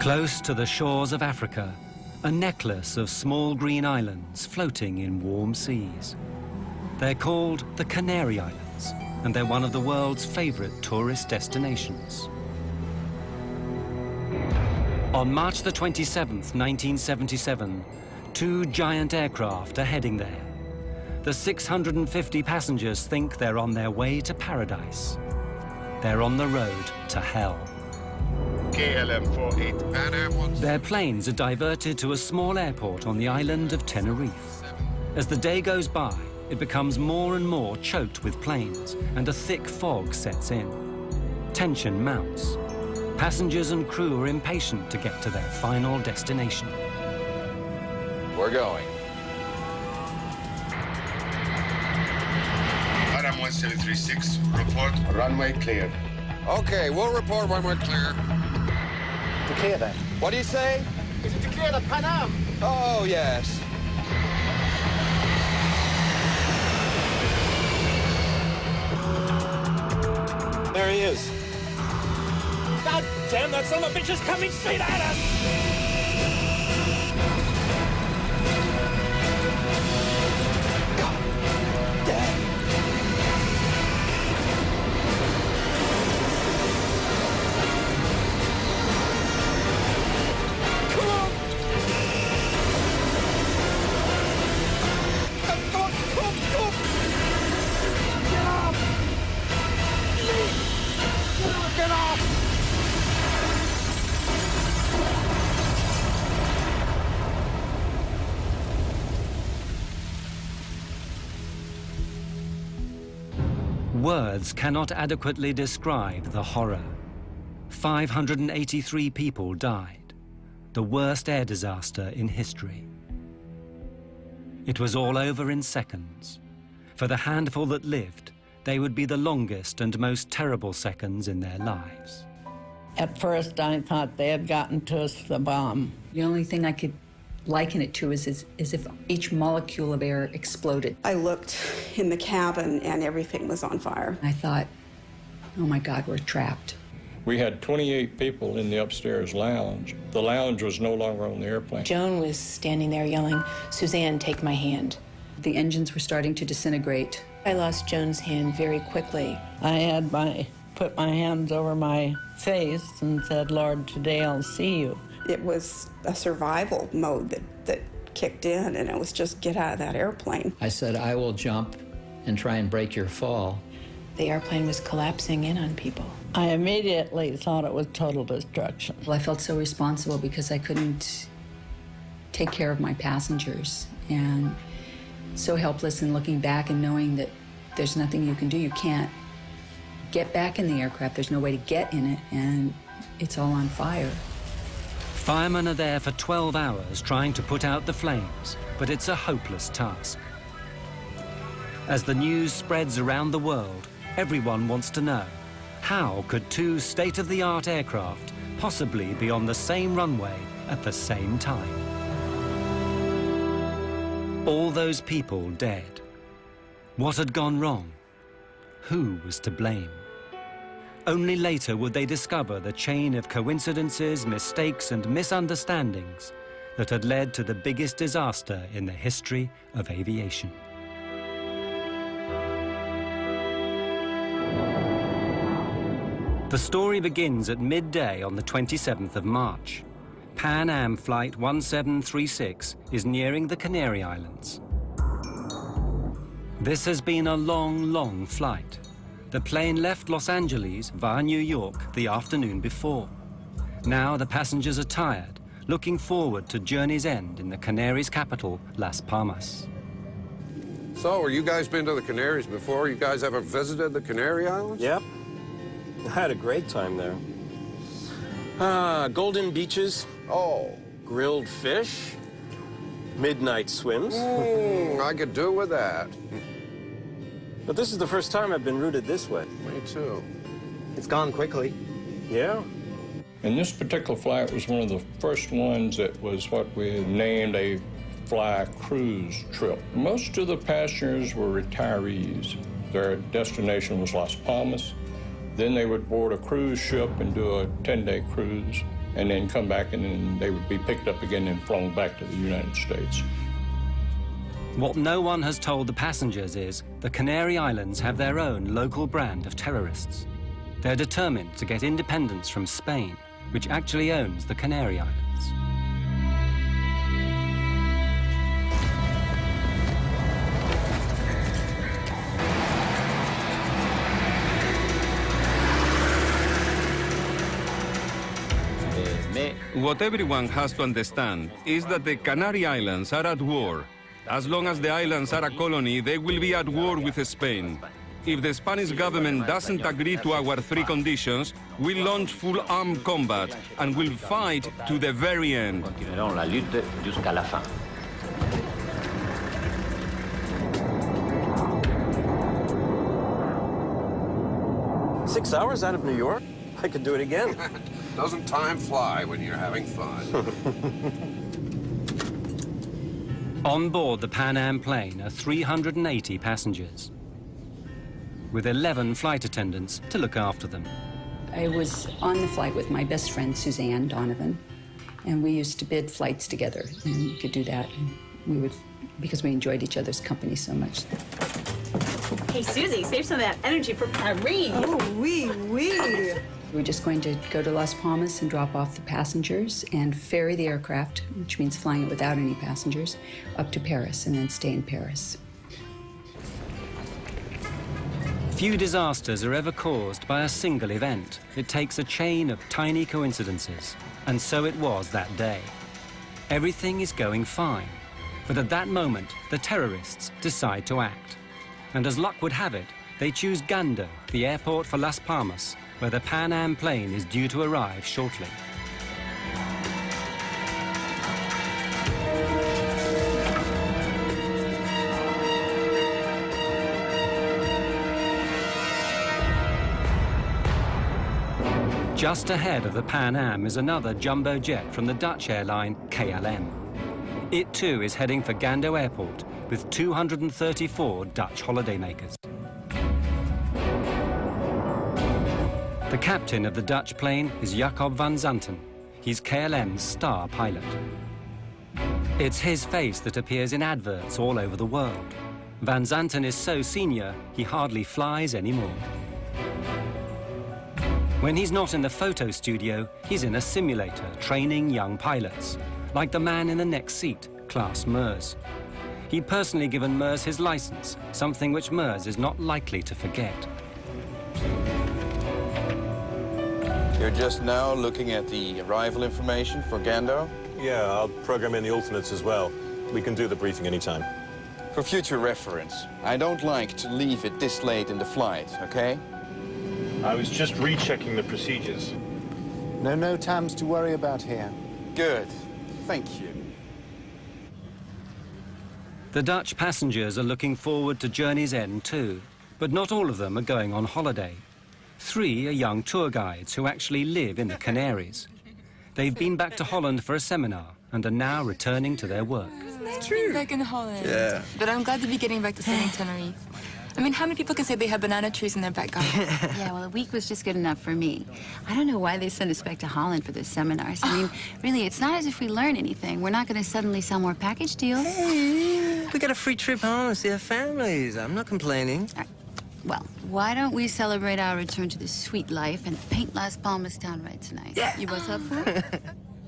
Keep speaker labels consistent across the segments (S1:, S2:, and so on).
S1: Close to the shores of Africa, a necklace of small green islands floating in warm seas. They're called the Canary Islands, and they're one of the world's favorite tourist destinations. On March the 27th, 1977, two giant aircraft are heading there. The 650 passengers think they're on their way to paradise. They're on the road to hell.
S2: KLM 48.
S1: Their planes are diverted to a small airport on the island of Tenerife. As the day goes by, it becomes more and more choked with planes, and a thick fog sets in. Tension mounts. Passengers and crew are impatient to get to their final destination.
S3: We're going.
S2: Adam 1736, report runway cleared.
S3: Okay, we'll report when we're clear.
S4: To clear then.
S3: What do you say?
S4: Is it to clear the Pan Am?
S3: Oh, yes.
S4: There he is. God damn, that son of a bitch is coming straight at us!
S1: Words cannot adequately describe the horror. 583 people died, the worst air disaster in history. It was all over in seconds. For the handful that lived, they would be the longest and most terrible seconds in their lives.
S5: At first, I thought they had gotten to us with a bomb.
S6: The only thing I could liken it to is if each molecule of air exploded.
S7: I looked in the cabin and everything was on fire.
S6: I thought, oh my God, we're trapped.
S8: We had 28 people in the upstairs lounge. The lounge was no longer on the airplane.
S9: Joan was standing there yelling, "Suzanne, take my hand."
S6: The engines were starting to disintegrate.
S9: I lost Joan's hand very quickly.
S5: I had put my hands over my face and said, "Lord, today I'll see you."
S7: It was a survival mode that kicked in, and it was just get out of that airplane.
S10: I said, I will jump and try and break your fall.
S9: The airplane was collapsing in on people.
S5: I immediately thought it was total destruction.
S6: Well, I felt so responsible because I couldn't take care of my passengers, and so helpless in looking back and knowing that there's nothing you can do. You can't get back in the aircraft. There's no way to get in it, and it's all on fire.
S1: Firemen are there for 12 hours trying to put out the flames, but it's a hopeless task. As the news spreads around the world, everyone wants to know, how could two state-of-the-art aircraft possibly be on the same runway at the same time? All those people dead. What had gone wrong? Who was to blame? Only later would they discover the chain of coincidences, mistakes, and misunderstandings that had led to the biggest disaster in the history of aviation. The story begins at midday on the 27th of March. Pan Am Flight 1736 is nearing the Canary Islands. This has been a long, long flight. The plane left Los Angeles via New York the afternoon before. Now the passengers are tired, looking forward to journey's end in the Canaries' capital, Las Palmas.
S3: So, you guys been to the Canaries before? You guys ever visited the Canary Islands?
S4: Yep. I had a great time there. Golden beaches.
S3: Oh.
S4: Grilled fish. Midnight swims.
S3: I could do with that.
S4: But this is the first time I've been routed this way.
S3: Me too.
S4: It's gone quickly. Yeah.
S8: And this particular flight was one of the first ones that was what we named a fly cruise trip. Most of the passengers were retirees. Their destination was Las Palmas. Then they would board a cruise ship and do a 10-day cruise. and then come back, and then they would be picked up again and flown back to the United States.
S1: What no one has told the passengers is the Canary Islands have their own local brand of terrorists. They're determined to get independence from Spain, which actually owns the Canary Islands.
S11: What everyone has to understand is that the Canary Islands are at war. As long as the islands are a colony, they will be at war with Spain. If the Spanish government doesn't agree to our three conditions, we'll launch full armed combat and we'll fight to the very end.
S12: Continuerons la lutte jusqu'à la fin.
S4: Six hours out of New York? I could do it again.
S3: Doesn't time fly when you're having fun?
S1: On board the Pan Am plane are 380 passengers, with 11 flight attendants to look after them.
S6: I was on the flight with my best friend, Suzanne Donovan, and we used to bid flights together, and we could do that. And we would, because we enjoyed each other's company so much.
S13: Hey, Susie, save some of that energy for Paris.
S7: Oh, oui.
S6: We were just going to go to Las Palmas and drop off the passengers and ferry the aircraft, which means flying it without any passengers, up to Paris and then stay in Paris.
S1: Few disasters are ever caused by a single event. It takes a chain of tiny coincidences. And so it was that day. Everything is going fine. But at that moment, the terrorists decide to act. And as luck would have it, they choose Gando, the airport for Las Palmas, where the Pan Am plane is due to arrive shortly. Just ahead of the Pan Am is another jumbo jet from the Dutch airline KLM. It too is heading for Gando Airport with 234 Dutch holidaymakers. The captain of the Dutch plane is Jacob van Zanten. He's KLM's star pilot. It's his face that appears in adverts all over the world. Van Zanten is so senior, he hardly flies anymore. When he's not in the photo studio, he's in a simulator training young pilots, like the man in the next seat, Klaas Meurs. He'd personally given Meurs his license, something which Meurs is not likely to forget.
S14: You're just now looking at the arrival information for Gando?
S4: Yeah, I'll program in the alternates as well. We can do the briefing anytime.
S14: For future reference, I don't like to leave it this late in the flight, okay?
S15: I was just rechecking the procedures.
S16: No TAMs to worry about here.
S14: Good. Thank you.
S1: The Dutch passengers are looking forward to journey's end too, but not all of them are going on holiday. 3 are young tour guides who actually live in the Canaries. They've been back to Holland for a seminar and are now returning to their work.
S17: It's true. Back in Holland.
S14: Yeah.
S17: But I'm glad to be getting back to sunny Tenerife. I mean, how many people can say they have banana trees in their back garden?
S18: Yeah, well, a week was just good enough for me. I don't know why they sent us back to Holland for this seminars. I mean, really, it's not as if we learn anything. We're not going to suddenly sell more package deals.
S19: Hey, we got a free trip home to see our families. I'm not complaining.
S18: Well, why don't we celebrate our return to the sweet life and paint Las Palmas town right tonight?
S19: Yeah.
S18: You both up for it?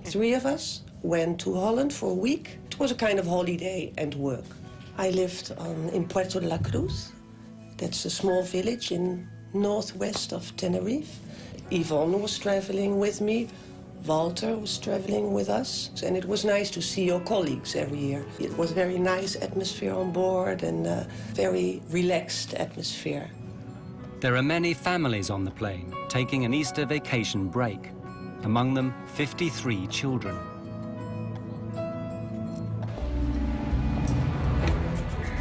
S20: 3 of us went to Holland for a week. It was a kind of holiday and work. I lived in Puerto de la Cruz. That's a small village in northwest of Tenerife. Yvonne was traveling with me. Walter was traveling with us. And it was nice to see your colleagues every year. It was a very nice atmosphere on board and a very relaxed atmosphere.
S1: There are many families on the plane taking an Easter vacation break. Among them, 53 children.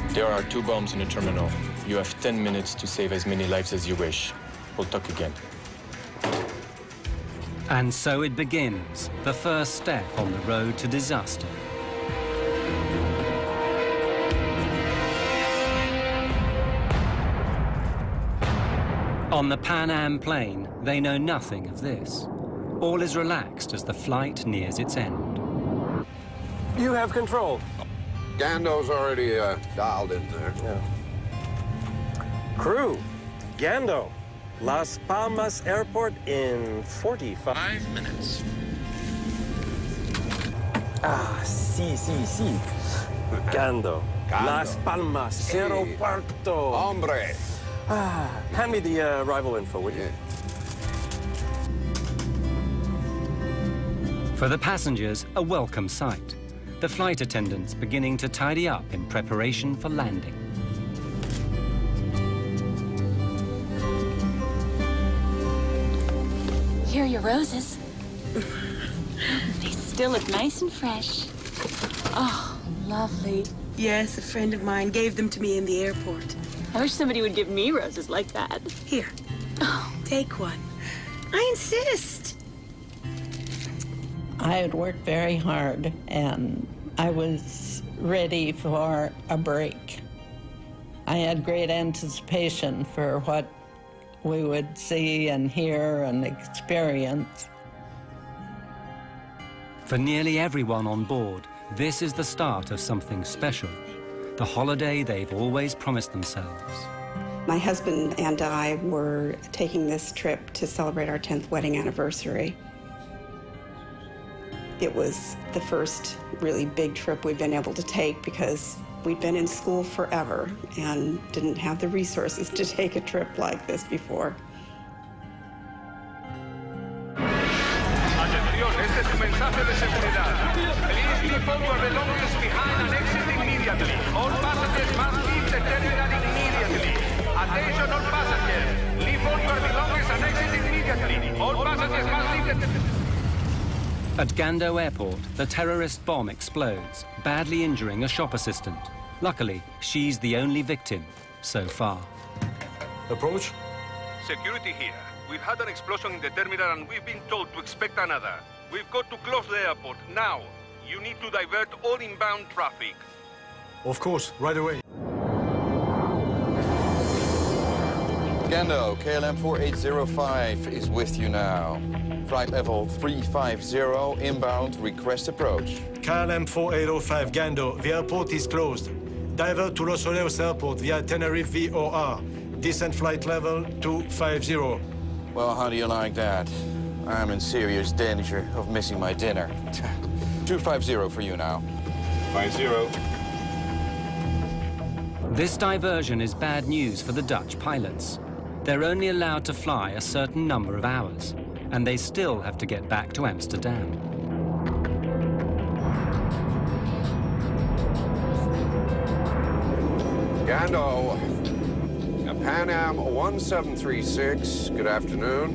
S21: There are 2 bombs in the terminal. You have 10 minutes to save as many lives as you wish. We'll talk again.
S1: And so it begins, the first step on the road to disaster. On the Pan Am plane, they know nothing of this. All is relaxed as the flight nears its end.
S4: You have control.
S3: Gando's already dialed in there.
S4: Yeah. Crew, Gando, Las Palmas Airport in 45 minutes. Ah, sí. Gando, Las Palmas Aeropuerto.
S3: Hombre.
S4: Ah, hand me the arrival info, would you?
S1: For the passengers, a welcome sight. The flight attendants beginning to tidy up in preparation for landing.
S13: Here are your roses. They still look nice and fresh. Oh, lovely.
S2: Yes, a friend of mine gave them to me in the airport.
S13: I wish somebody would give me roses like that.
S2: Here, take one. I insist.
S5: I had worked very hard, and I was ready for a break. I had great anticipation for what we would see and hear and experience.
S1: For nearly everyone on board, this is the start of something special, the holiday they've always promised themselves.
S7: My husband and I were taking this trip to celebrate our 10th wedding anniversary. It was the first really big trip we've been able to take because we'd been in school forever and didn't have the resources to take a trip like this before.
S22: Atención, este es un mensaje de seguridad. Please leave all your belongings behind and exit immediately. All passengers must leave the terminal immediately. Attention all passengers. Leave all your belongings and exit immediately. All passengers must leave the...
S1: At Gando Airport, the terrorist bomb explodes, badly injuring a shop assistant. Luckily, she's the only victim so far.
S22: Approach. Security here. We've had an explosion in the terminal and we've been told to expect another. We've got to close the airport now. You need to divert all inbound traffic.
S23: Of course, right away.
S14: Gando, KLM 4805 is with you now. Flight level 350, inbound, request approach.
S23: KLM 4805 Gando, the airport is closed. Divert to Los Olivos Airport via Tenerife VOR. Descent flight level 250.
S14: Well, how do you like that? I'm in serious danger of missing my dinner. 250 for you now.
S15: 50.
S1: This diversion is bad news for the Dutch pilots. They're only allowed to fly a certain number of hours, and they still have to get back to Amsterdam.
S3: Gando, Pan Am 1736, good afternoon.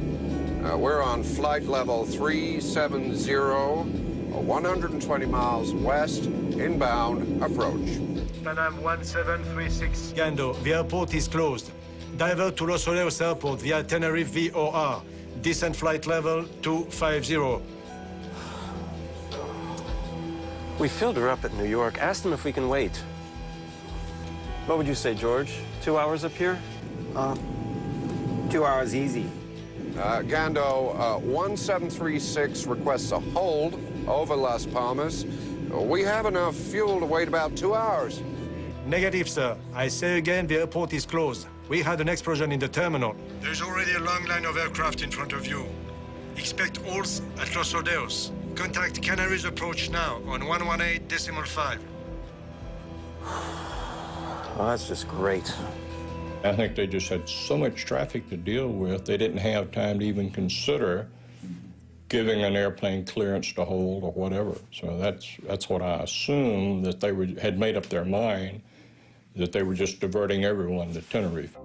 S3: We're on flight level 370, 120 miles west, inbound, approach.
S23: Pan Am 1736 Gando, the airport is closed. Divert to Los Olivos Airport via Tenerife VOR. Descent flight level 250.
S4: We filled her up at New York. Asked them if we can wait. What would you say, George? 2 hours up here?
S24: 2 hours easy.
S3: Gando, 1736 requests a hold over Las Palmas. We have enough fuel to wait about 2 hours.
S23: Negative, sir. I say again, the airport is closed. We had an explosion in the terminal. There's already a long line of aircraft in front of you. Expect holes at Los Olivos. Contact Canaries approach now on 118.5.
S4: Oh, that's just great.
S8: I think they just had so much traffic to deal with, they didn't have time to even consider giving an airplane clearance to hold or whatever. So that's what I assumed, that they had made up their mind, that they were just diverting everyone to Tenerife.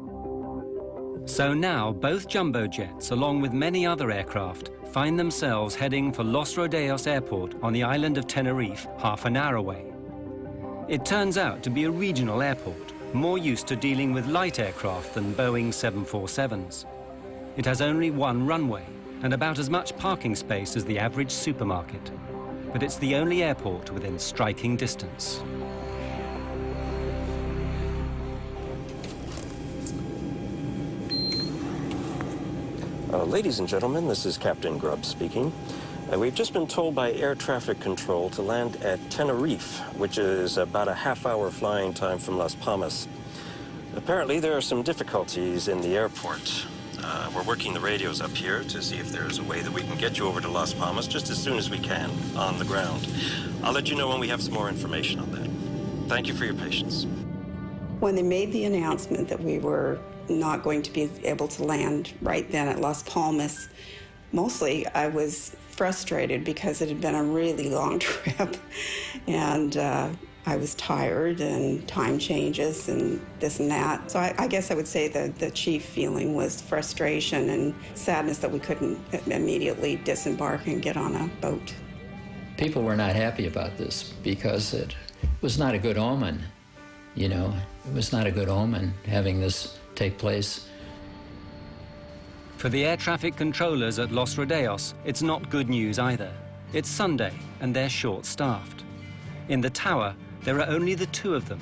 S1: So now both jumbo jets, along with many other aircraft, find themselves heading for Los Rodeos Airport on the island of Tenerife, half an hour away. It turns out to be a regional airport, more used to dealing with light aircraft than Boeing 747s. It has only one runway and about as much parking space as the average supermarket. But it's the only airport within striking distance.
S4: Ladies and gentlemen, this is Captain Grubb speaking. We've just been told by air traffic control to land at Tenerife, which is about a half-hour flying time from Las Palmas. Apparently, there are some difficulties in the airport. We're working the radios up here to see if there's a way that we can get you over to Las Palmas just as soon as we can, on the ground. I'll let you know when we have some more information on that. Thank you for your patience.
S7: When they made the announcement that we were not going to be able to land right then at Las Palmas, mostly I was frustrated because it had been a really long trip, and I was tired, and time changes and this and that. So I guess I would say the chief feeling was frustration and sadness that we couldn't immediately disembark and get on a boat.
S9: People were not happy about this because it was not a good omen, you know. It was not a good omen having this take place.
S1: For the air traffic controllers at Los Rodeos, it's not good news either. It's Sunday, and they're short-staffed. In the tower, there are only the two of them.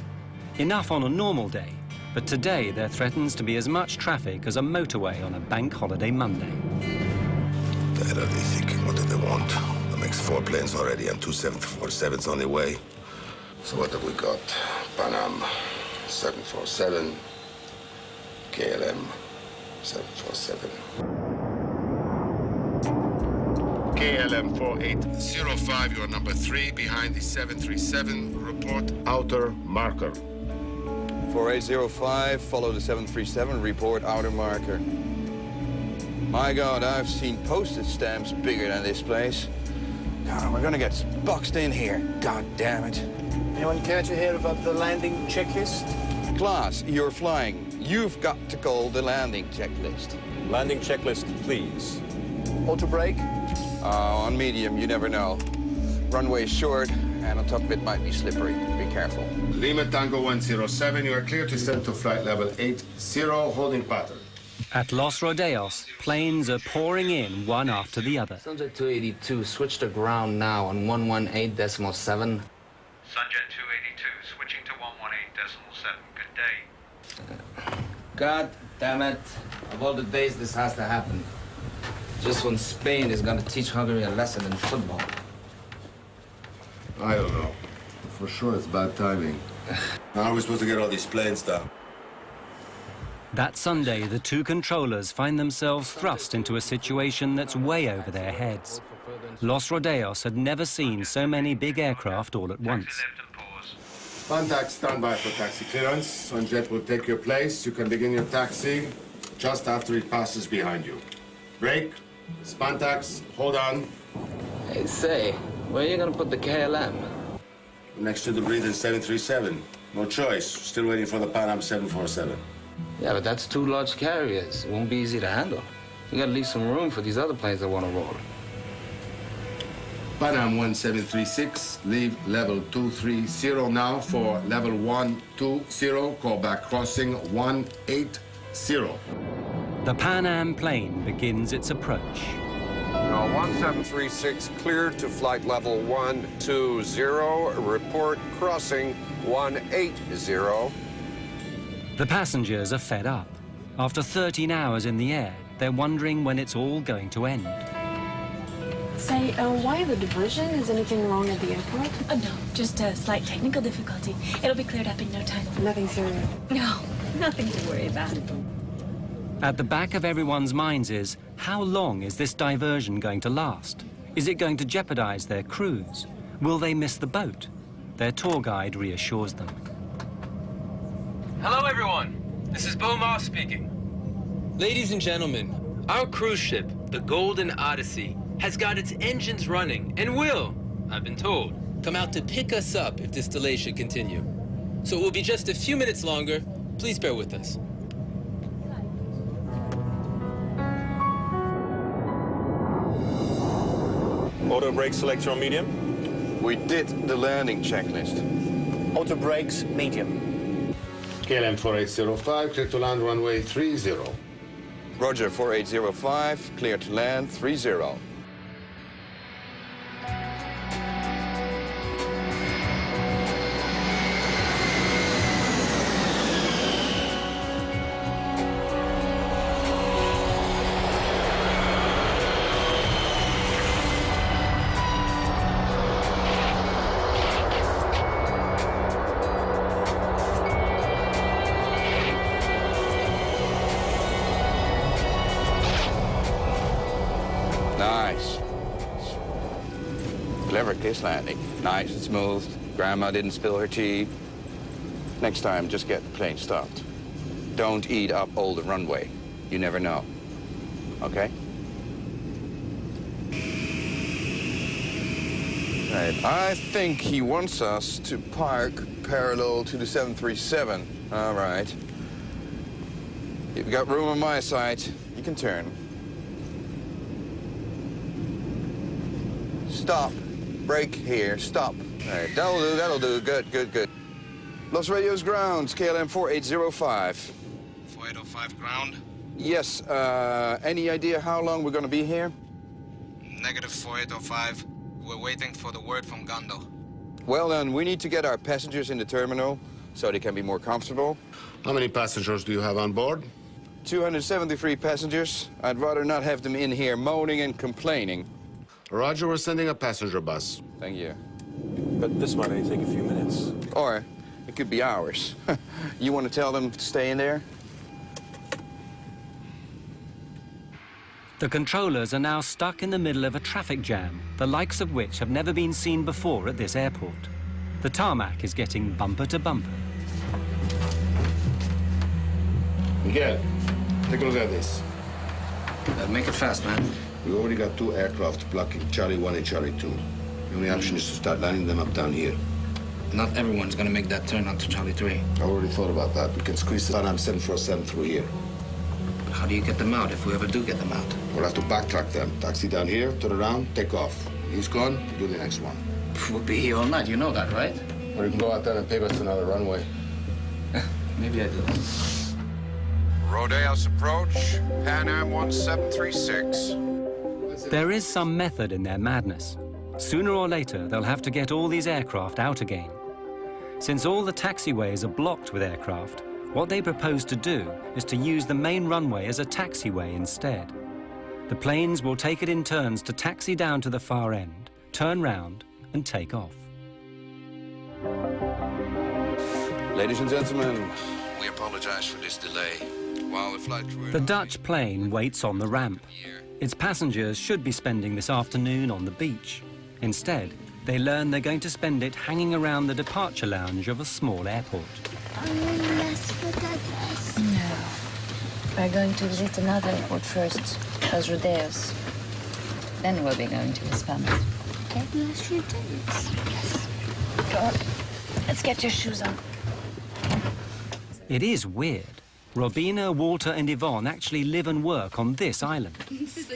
S1: Enough on a normal day, but today there threatens to be as much traffic as a motorway on a bank holiday Monday.
S10: They're already thinking, what do they want? The next 4 planes already and 2 747s on the way. So what have we got? Pan Am 747, KLM 747.
S22: KLM 4805, you are number 3 behind the 737. Report outer marker.
S14: 4805, follow the 737, report outer marker. My God, I've seen postage stamps bigger than this place. God, we're gonna get boxed in here. God damn it.
S16: Anyone care to hear about the landing checklist?
S14: Klaas, you're flying. You've got to call the landing checklist.
S4: Landing checklist, please.
S16: Auto brake?
S14: On medium, you never know. Runway is short, and on top of it might be slippery. Be careful.
S22: Lima Tango 107, you are clear to descend to flight level 80, holding pattern.
S1: At Los Rodeos, planes are pouring in one after the other.
S11: Sunjet 282, switch to ground now on 118.7.
S22: Sunjet 282, switching to 118.7. Good day.
S11: God damn it. Of all the days this has to happen. Just when Spain is going to teach Hungary a lesson in football.
S10: I don't know. For sure it's bad timing. How are we supposed to get all these planes down?
S1: That Sunday, the two controllers find themselves thrust into a situation that's way over their heads. Los Rodeos had never seen so many big aircraft all at once.
S22: Contact standby for taxi clearance. Sunjet will take your place. You can begin your taxi just after it passes behind you. Brake, Spantax, hold on.
S11: Hey, say, where are you going to put the KLM?
S10: Next to the breathing 737. No choice. Still waiting for the Pan Am 747.
S11: Yeah, but that's 2 large carriers. It won't be easy to handle. You got to leave some room for these other planes that want to roll.
S22: Pan Am 1736, leave level 230 now for level 120, call back crossing 180.
S1: The Pan Am plane begins its approach.
S3: 1736 cleared to flight level 120, report crossing 180.
S1: The passengers are fed up. After 13 hours in the air, they're wondering when it's all going to end.
S12: Say, why the diversion? Is anything wrong at the airport?
S13: No, just a slight technical difficulty. It'll be cleared up in no time.
S12: Nothing serious?
S13: No, nothing to worry about.
S1: At the back of everyone's minds is, how long is this diversion going to last? Is it going to jeopardize their cruise? Will they miss the boat? Their tour guide reassures them.
S25: Hello, everyone. This is Beau Moss speaking. Ladies and gentlemen, our cruise ship, the Golden Odyssey, has got its engines running and will, I've been told, come out to pick us up if this delay should continue. So it will be just a few minutes longer. Please bear with us.
S4: Auto brake selector on medium?
S14: We did the landing checklist.
S16: Auto brakes, medium.
S22: KLM 4805, clear to land runway 30.
S14: Roger, 4805, clear to land 30. Nice. Clever kiss landing. Nice and smooth. Grandma didn't spill her tea. Next time, just get the plane stopped. Don't eat up all the runway. You never know. Okay? Right. I think he wants us to park parallel to the 737. All right. You've got room on my side. You can turn. Stop. Brake here. Stop. All right. That'll do. That'll do. Good, good, good. Los Radios ground. KLM 4805.
S6: 4805 ground.
S14: Yes. Any idea how long we're going to be here?
S6: Negative 4805. We're waiting for the word from Gando.
S14: Well, then, we need to get our passengers in the terminal so they can be more comfortable.
S10: How many passengers do you have on board?
S14: 273 passengers. I'd rather not have them in here moaning and complaining.
S10: Roger, we're sending a passenger bus.
S14: Thank you.
S17: But this might only take a few minutes.
S14: Or it could be hours. You want to tell them to stay in there?
S1: The controllers are now stuck in the middle of a traffic jam, the likes of which have never been seen before at this airport. The tarmac is getting bumper to bumper.
S10: Miguel, take a look at this.
S11: Make it fast, man.
S10: We already got 2 aircraft blocking Charlie 1 and Charlie 2. The only option is to start lining them up down here.
S11: Not everyone's gonna make that turn onto Charlie 3.
S10: I already thought about that. We can squeeze the Panam 747 through here.
S11: How do you get them out if we ever do get them out?
S10: We'll have to backtrack them. Taxi down here, turn around, take off. He's gone, do the next one.
S11: We'll be here all night, you know that, right?
S10: Or you can go out there and pave us another runway.
S11: Maybe I do.
S3: Rodeos approach, Pan Am 1736.
S1: There is some method in their madness. Sooner or later, they'll have to get all these aircraft out again. Since all the taxiways are blocked with aircraft, what they propose to do is to use the main runway as a taxiway instead. The planes will take it in turns to taxi down to the far end, turn round, and take off.
S14: Ladies and gentlemen, we apologize for this delay. While the flight crew...
S1: The Dutch plane waits on the ramp. Its passengers should be spending this afternoon on the beach. Instead, they learn they're going to spend it hanging around the departure lounge of a small airport.
S13: No. We're going to visit another airport first, Los Rodeos. Then we'll be going to Las Palmas. Okay? Los Rodeos. Yes. Go on. Let's get your shoes on.
S1: It is weird. Robina, Walter and Yvonne actually live and work on this island.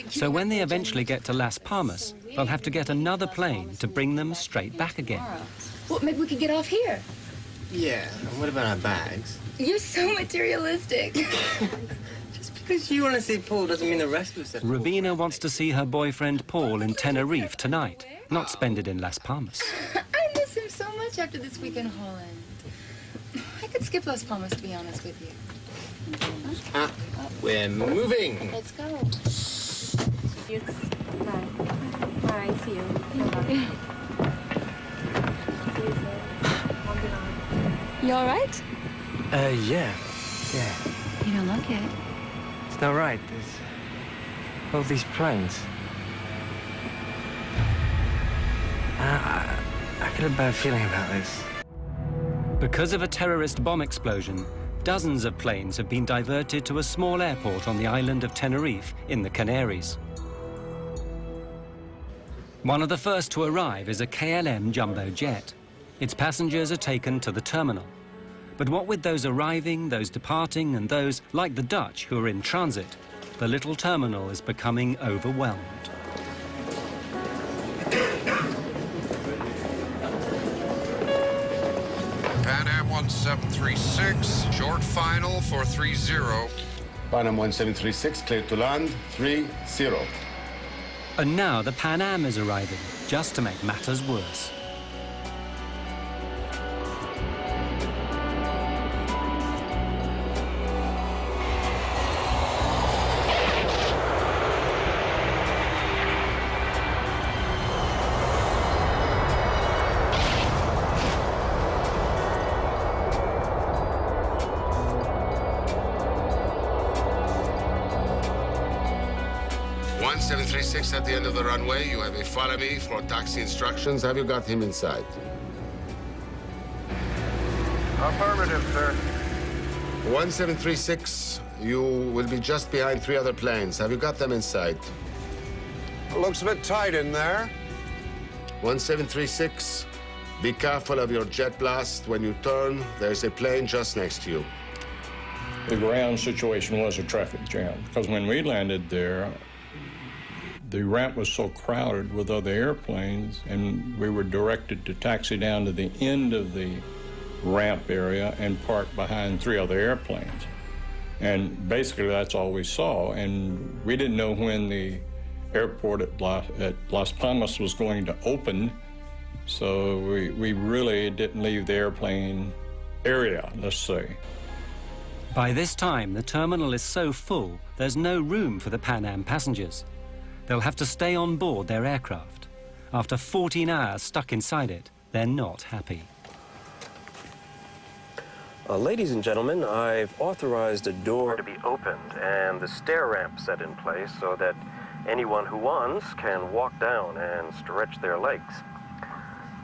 S1: So when they eventually get to Las Palmas, they'll have to get another plane to bring them straight back again.
S12: Well, maybe we could get off here.
S6: Yeah, and what about our bags?
S12: You're so materialistic.
S6: Just because you want to see Paul doesn't mean the rest of us have to.
S1: Robina wants to see her boyfriend Paul in Tenerife tonight, not spend it in Las Palmas.
S12: I miss him so much after this week in Holland. I could skip Las Palmas, to be honest with you.
S6: We're moving.
S12: Let's go.
S18: Bye. See you. Bye-bye.
S12: You all right?
S6: Yeah.
S12: You don't look it.
S6: It's not right. There's all these planes. I get a bad feeling about this.
S1: Because of a terrorist bomb explosion, dozens of planes have been diverted to a small airport on the island of Tenerife in the Canaries. One of the first to arrive is a KLM jumbo jet. Its passengers are taken to the terminal. But what with those arriving, those departing, and those, like the Dutch, who are in transit, the little terminal is becoming overwhelmed.
S3: Pan Am 1736, short final for 30.
S10: Pan Am 1736, clear to land, 30.
S1: And now the Pan Am is arriving, just to make matters worse.
S10: 1736 at the end of the runway. You have a follow me for taxi instructions. Have you got him inside?
S3: Affirmative, sir.
S10: 1736, you will be just behind 3 other planes. Have you got them inside?
S3: Looks a bit tight in there.
S10: 1736, be careful of your jet blast. When you turn, there's a plane just next to you.
S8: The ground situation was a traffic jam, because when we landed there, the ramp was so crowded with other airplanes, and we were directed to taxi down to the end of the ramp area and park behind 3 other airplanes. And basically that's all we saw, and we didn't know when the airport at Las Palmas was going to open, so we really didn't leave the airplane area, let's say.
S1: By this time, the terminal is so full, there's no room for the Pan Am passengers. They'll have to stay on board their aircraft. After 14 hours stuck inside it, they're not happy.
S4: Ladies and gentlemen, I've authorized a door to be opened and the stair ramp set in place so that anyone who wants can walk down and stretch their legs.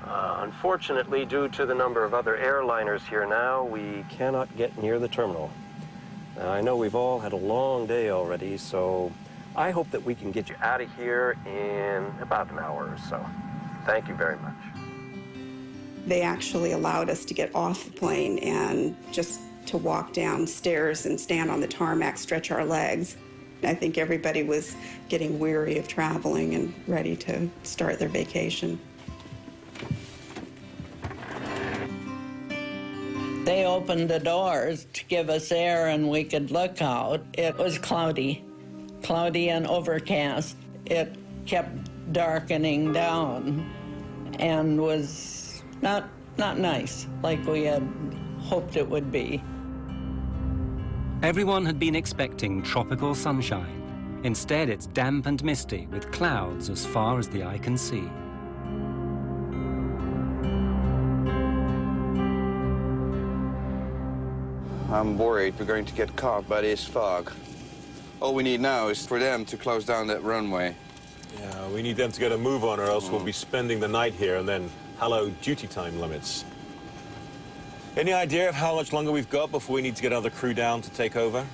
S4: Unfortunately, due to the number of other airliners here now, we cannot get near the terminal. I know we've all had a long day already, so I hope that we can get you out of here in about an hour or so. Thank you very much.
S7: They actually allowed us to get off the plane and just to walk downstairs and stand on the tarmac, stretch our legs. I think everybody was getting weary of traveling and ready to start their vacation.
S2: They opened the doors to give us air and we could look out. It was cloudy and overcast. It kept darkening down and was not nice, like we had hoped it would be.
S1: Everyone had been expecting tropical sunshine. Instead, it's damp and misty with clouds as far as the eye can see.
S14: I'm worried we're going to get caught by this fog. All we need now is for them to close down that runway.
S17: Yeah, we need them to get a move on, or else we'll be spending the night here, and then hello duty time limits. Any idea of how much longer we've got before we need to get another crew down to take over?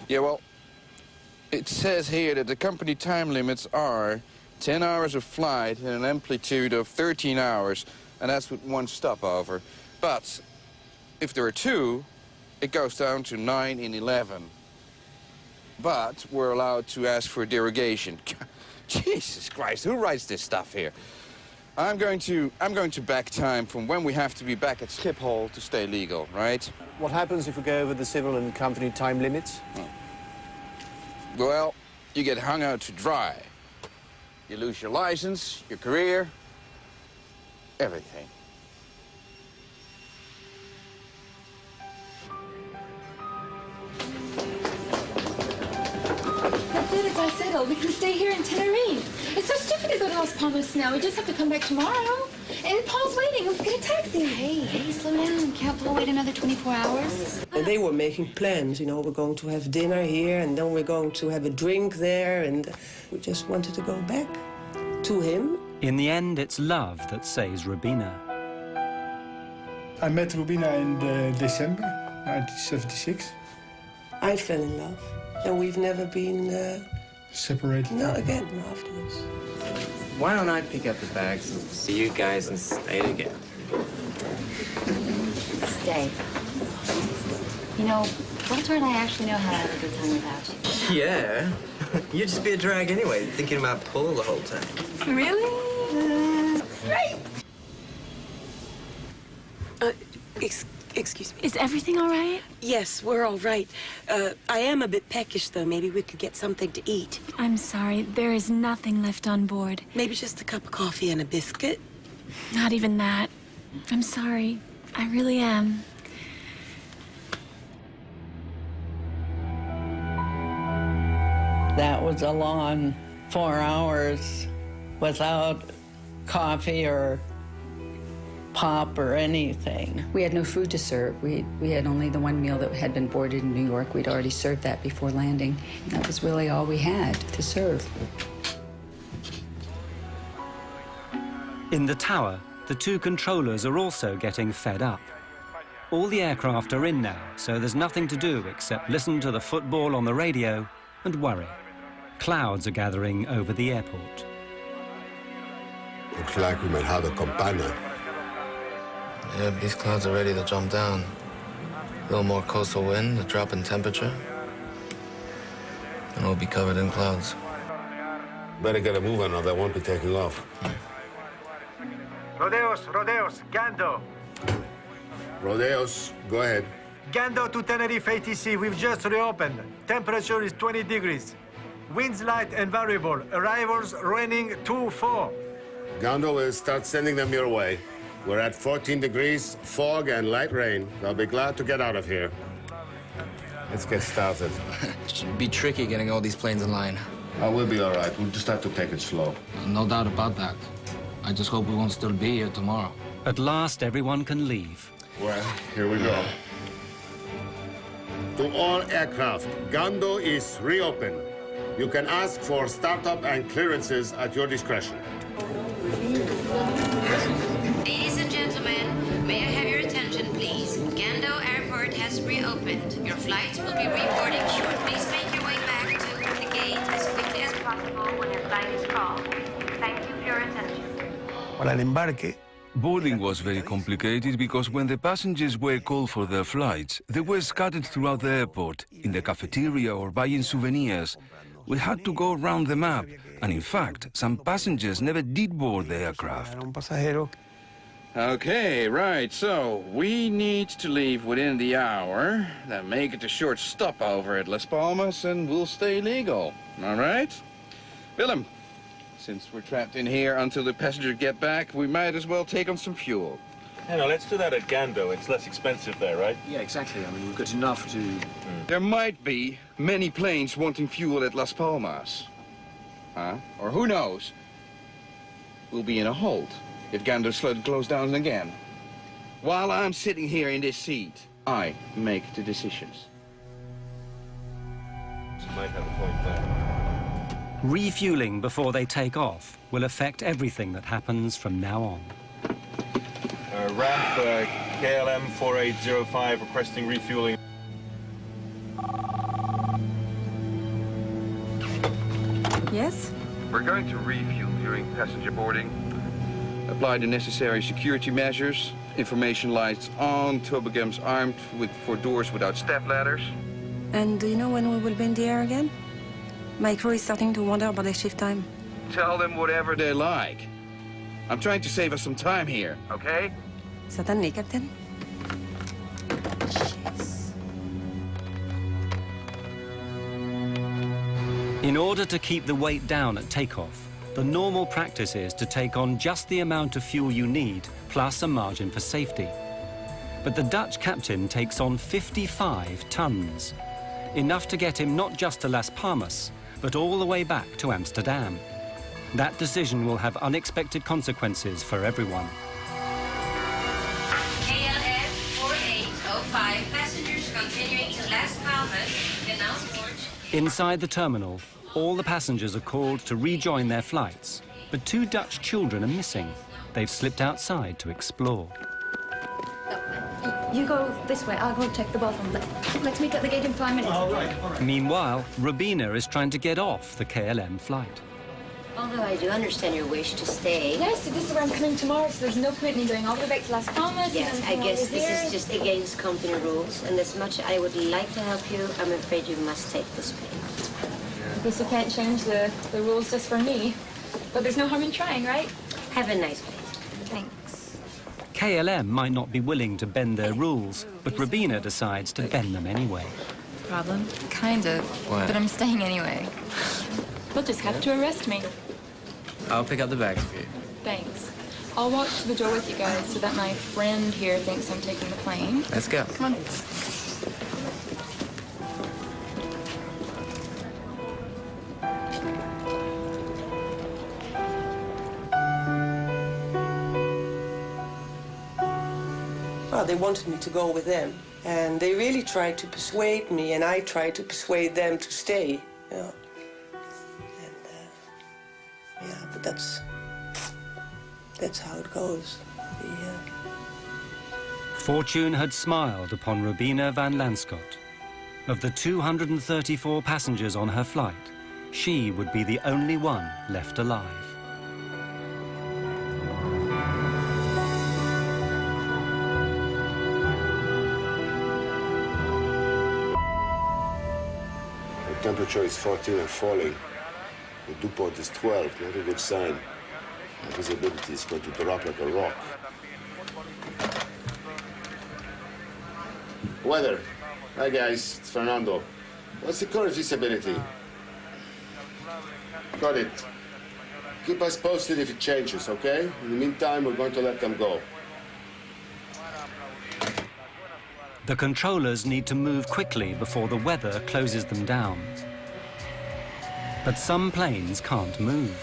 S14: Yeah, well, it says here that the company time limits are 10 hours of flight and an amplitude of 13 hours, and that's with 1 stopover. But if there are 2, it goes down to 9 and 11. But we're allowed to ask for derogation. Jesus Christ, who writes this stuff here? I'm going to back time from when we have to be back at Schiphol to stay legal, right?
S16: What happens if we go over the civil and company time limits?
S14: Well, you get hung out to dry. You lose your license, your career, everything.
S12: That's it, it's all settled. We can stay here in Tenerife. It's so stupid to go to Las Palmas now. We just have to come back tomorrow. And Paul's waiting. Let's get a taxi.
S13: Hey, slow down. Can't Paul wait another 24 hours?
S5: And they were making plans, you know, we're going to have dinner here, and then we're going to have a drink there, and we just wanted to go back to him.
S1: In the end, it's love that saves Rubina.
S23: I met Rubina in December 1976.
S5: I fell in love, and we've never been
S23: separated.
S5: No, again, afterwards.
S11: Why don't I pick up the bags and see you guys and stay together?
S13: Stay. You know, Walter and I actually know how to have a good time without you.
S11: Yeah. You'd just be a drag anyway, thinking about Paul the whole time.
S12: Really?
S13: Great.
S19: Excuse me.
S12: Is everything all right?
S19: Yes, we're all right. I am a bit peckish, though. Maybe we could get something to eat.
S12: I'm sorry. There is nothing left on board.
S19: Maybe just a cup of coffee and a biscuit?
S12: Not even that. I'm sorry. I really am.
S2: That was a long 4 hours without coffee or pop or anything.
S9: We had no food to serve. We had only the one meal that had been boarded in New York. We'd already served that before landing. And that was really all we had to serve.
S1: In the tower, the two controllers are also getting fed up. All the aircraft are in now, so there's nothing to do except listen to the football on the radio and worry. Clouds are gathering over the airport.
S10: Looks like we might have a campana.
S11: Yeah, these clouds are ready to jump down. A little more coastal wind, a drop in temperature, and we'll be covered in clouds.
S10: Better get a move on or they won't be taking off.
S23: Rodeos, Gando.
S10: Rodeos, go ahead.
S23: Gando to Tenerife ATC, we've just reopened. Temperature is 20 degrees. Winds light and variable. Arrivals raining 2-4.
S10: Gando will start sending them your way. We're at 14 degrees, fog and light rain. They'll be glad to get out of here. Let's get started.
S11: It should be tricky getting all these planes in line.
S10: Oh, we'll be all right. We'll just have to take it slow.
S11: No doubt about that. I just hope we won't still be here tomorrow.
S1: At last, everyone can leave.
S10: Well, here we go. To all aircraft, Gando is reopened. You can ask for startup and clearances at your discretion.
S15: Ladies and gentlemen, may I have your attention, please? Gando Airport has reopened. Your flights will be reboarding shortly. Please make your way back to the gate as quickly as possible when your flight is called. Thank you for your attention.
S20: Para el embarque,
S21: boarding was very complicated because when the passengers were called for their flights, they were scattered throughout the airport, in the cafeteria or buying souvenirs. We had to go around the map, and in fact, some passengers never did board the aircraft.
S14: Okay, right, so we need to leave within the hour, then make it a short stopover at Las Palmas, and we'll stay legal. All right? Willem, since we're trapped in here until the passengers get back, we might as well take on some fuel.
S17: Yeah, no, let's do that at Gando. It's less expensive there, right?
S16: Yeah, exactly. I mean, we've got enough to...
S14: There might be many planes wanting fuel at Las Palmas. Huh? Or who knows? We'll be in a hold if Gando's flood closed down again. While I'm sitting here in this seat, I make the decisions.
S17: You might have a point there.
S1: Refueling before they take off will affect everything that happens from now on.
S17: Ramp KLM 4805 requesting refueling.
S18: Yes?
S14: We're going to refuel during passenger boarding. Apply the necessary security measures. Information lights on, toboggans armed for doors without step ladders.
S18: And do you know when we will be in the air again? My crew is starting to wonder about their shift time.
S14: Tell them whatever they like. I'm trying to save us some time here, okay?
S18: Certainly, Captain.
S1: In order to keep the weight down at takeoff, the normal practice is to take on just the amount of fuel you need, plus a margin for safety. But the Dutch captain takes on 55 tons, enough to get him not just to Las Palmas, but all the way back to Amsterdam. That decision will have unexpected consequences for everyone.
S15: KLM 4805, passengers continuing to Las Palmas, Canal Port.
S1: Inside the terminal, all the passengers are called to rejoin their flights, but 2 Dutch children are missing. They've slipped outside to explore.
S12: You go this way, I'll go check the bathroom. Let's meet at the gate in 5 minutes.
S23: All right.
S1: Meanwhile, Rabina is trying to get off the KLM flight.
S15: Although I do understand your wish to stay.
S12: Yes, so this is where I'm coming tomorrow, so there's no point in me going all the way back to Las Palmas.
S15: Yes, I guess this is just against company rules, and as much as I would like to help you, I'm afraid you must take this pain.
S12: I guess you can't change the rules just for me. But there's no harm in trying, right?
S15: Have a nice day.
S12: Thanks.
S1: KLM might not be willing to bend their rules, but Rabina decides to bend them anyway.
S12: Problem? Kind of.
S11: What?
S12: But I'm staying anyway. They'll just have to arrest me.
S11: I'll pick up the bags for you.
S12: Thanks. I'll walk to the door with you guys so that my friend here thinks I'm taking the plane.
S11: Let's go.
S12: Come on.
S5: Well, they wanted me to go with them. And they really tried to persuade me, and I tried to persuade them to stay. You know. And, yeah, but that's how it goes.
S1: Fortune had smiled upon Robina van Lanschot. Of the 234 passengers on her flight, she would be the only one left alive.
S10: The temperature is 14 and falling. The dew point is 12, not a good sign. The visibility is going to drop like a rock. Weather. Hi guys, it's Fernando. What's the current visibility? Got it. Keep us posted if it changes, okay? In the meantime, we're going to let them go.
S1: The controllers need to move quickly before the weather closes them down. But some planes can't move.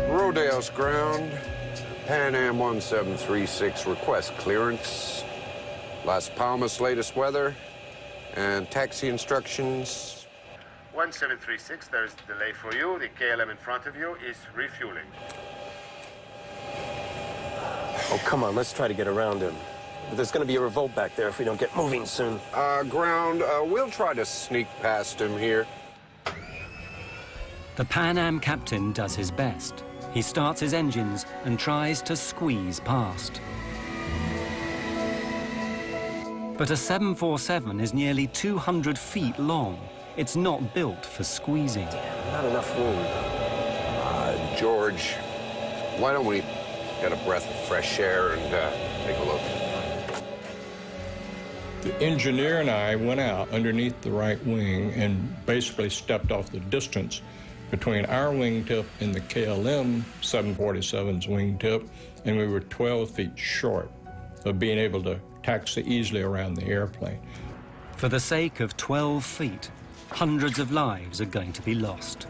S3: Rodeos ground. Pan Am 1736 request clearance. Las Palmas latest weather and taxi instructions.
S10: 1736, there's a delay for you. The KLM in front of you is refueling.
S4: Oh, come on, let's try to get around him. There's going to be a revolt back there if we don't get moving soon.
S3: Ground, we'll try to sneak past him here.
S1: The Pan Am captain does his best. He starts his engines and tries to squeeze past. But a 747 is nearly 200 feet long. It's not built for squeezing.
S4: Not enough room.
S3: George, why don't we get a breath of fresh air and take a look?
S8: The engineer and I went out underneath the right wing and basically stepped off the distance between our wingtip and the KLM 747's wingtip, and we were 12 feet short of being able to taxi easily around the airplane.
S1: For the sake of 12 feet, hundreds of lives are going to be lost.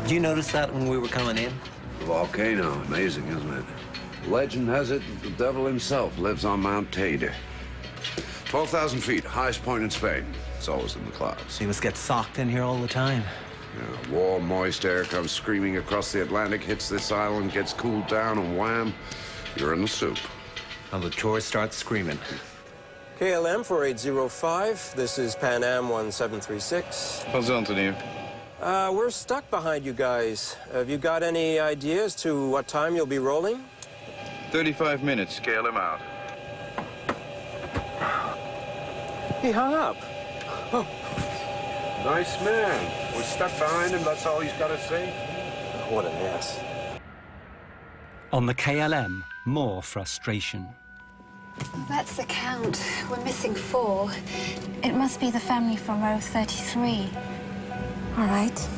S6: Did you notice that when we were coming in?
S3: The volcano, amazing, isn't it? Legend has it that the devil himself lives on Mount Teide. 12,000 feet, highest point in Spain. It's always in the clouds.
S6: So you must get socked in here all the time.
S3: Yeah, warm, moist air comes screaming across the Atlantic, hits this island, gets cooled down, and wham, you're in the soup.
S6: And the tourists start screaming.
S4: KLM 4805, this is Pan Am 1736.
S14: How's Anthony?
S4: We're stuck behind you guys. Have you got any ideas to what time you'll be rolling?
S14: 35 minutes, KLM out.
S4: He hung up.
S3: Oh. Nice man. We're stuck behind him, that's all he's got to say.
S4: What an ass.
S1: On the KLM, more frustration.
S12: That's the count. We're missing 4. It must be the family from row 33.
S18: All right.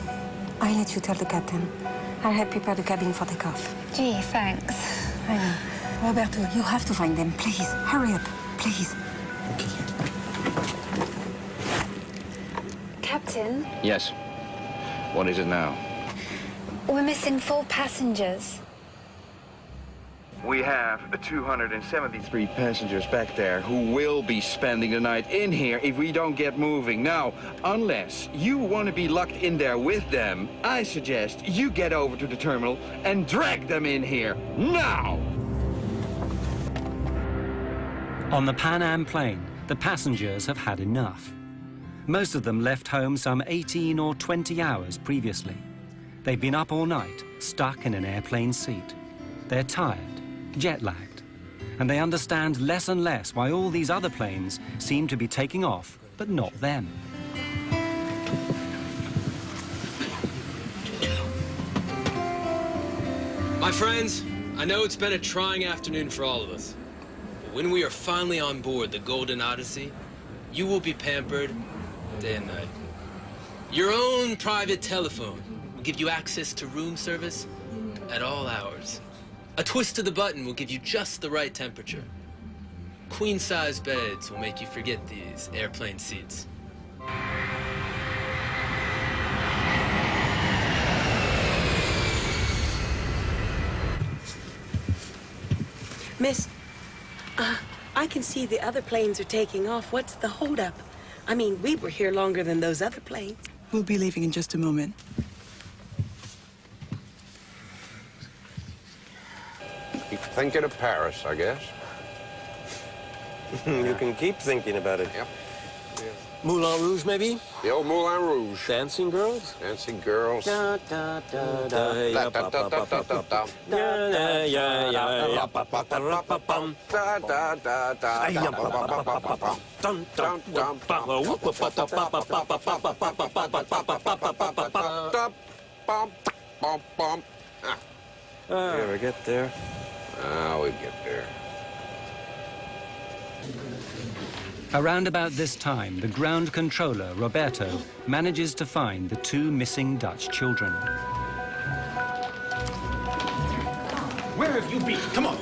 S18: I'll let you tell the captain. I have prepared the cabin for takeoff.
S12: Gee, thanks.
S18: I know. Roberto, you have to find them. Please, hurry up. Please.
S12: Captain?
S14: Yes. What is it now?
S12: We're missing 4 passengers.
S14: We have 273 passengers back there who will be spending the night in here if we don't get moving. Now, unless you want to be locked in there with them, I suggest you get over to the terminal and drag them in here now!
S1: On the Pan Am plane, the passengers have had enough. Most of them left home some 18 or 20 hours previously. They've been up all night, stuck in an airplane seat. They're tired, jet-lagged, and they understand less and less why all these other planes seem to be taking off, but not them.
S22: My friends, I know it's been a trying afternoon for all of us. But when we are finally on board the Golden Odyssey, you will be pampered day and night. Your own private telephone will give you access to room service at all hours. A twist of the button will give you just the right temperature. queen-size beds will make you forget these airplane seats.
S7: Miss, I can see the other planes are taking off. What's the holdup? I mean, we were here longer than those other planes.
S13: We'll be leaving in just a moment.
S3: Keep thinking of Paris, I guess.
S4: You can keep thinking about it.
S3: Yep.
S4: Moulin Rouge, maybe?
S3: The old Moulin Rouge.
S4: Dancing girls?
S3: Dancing girls.
S4: Da, da, da, da, ya, pa, pa, pa, pa, pa, pa. Da, da, ya, ya, ya, pa, pa, pa, pa, pa, pum.
S3: Da, da, da, da,
S4: Ya, pa, pa, pa, pa, pa, pa. Dum, dum, dum, pa, whoop, pa, pa, pa, pa, pa, pa, pa, pa, pa, pa, pa, pa, pa, pa, pa, pa, pa, pa. You ever get there?
S3: We get there.
S1: Around about this time, the ground controller, Roberto, manages to find the two missing Dutch children.
S20: Where have you been? Come on.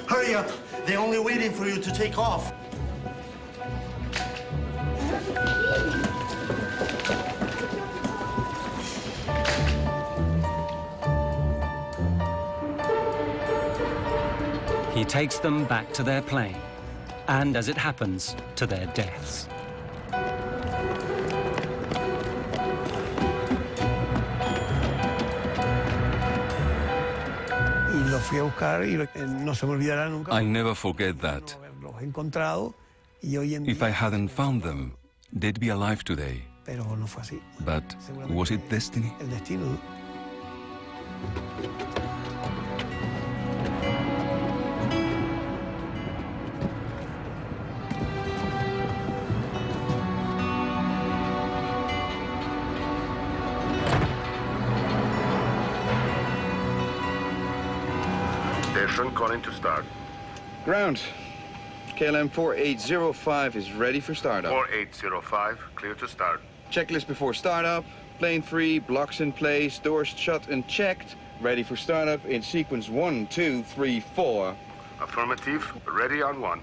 S20: Hurry up. They're only waiting for you to take off.
S1: He takes them back to their plane, and as it happens, to their deaths.
S21: I'll never forget that. If I hadn't found them, they'd be alive today. But was it destiny?
S10: Station calling to start.
S14: Ground. KLM 4805 is ready for startup.
S10: 4805, clear to start.
S14: Checklist before startup. Plane free, blocks in place, doors shut and checked. Ready for startup in sequence 1, 2, 3, 4.
S10: Affirmative, ready on 1.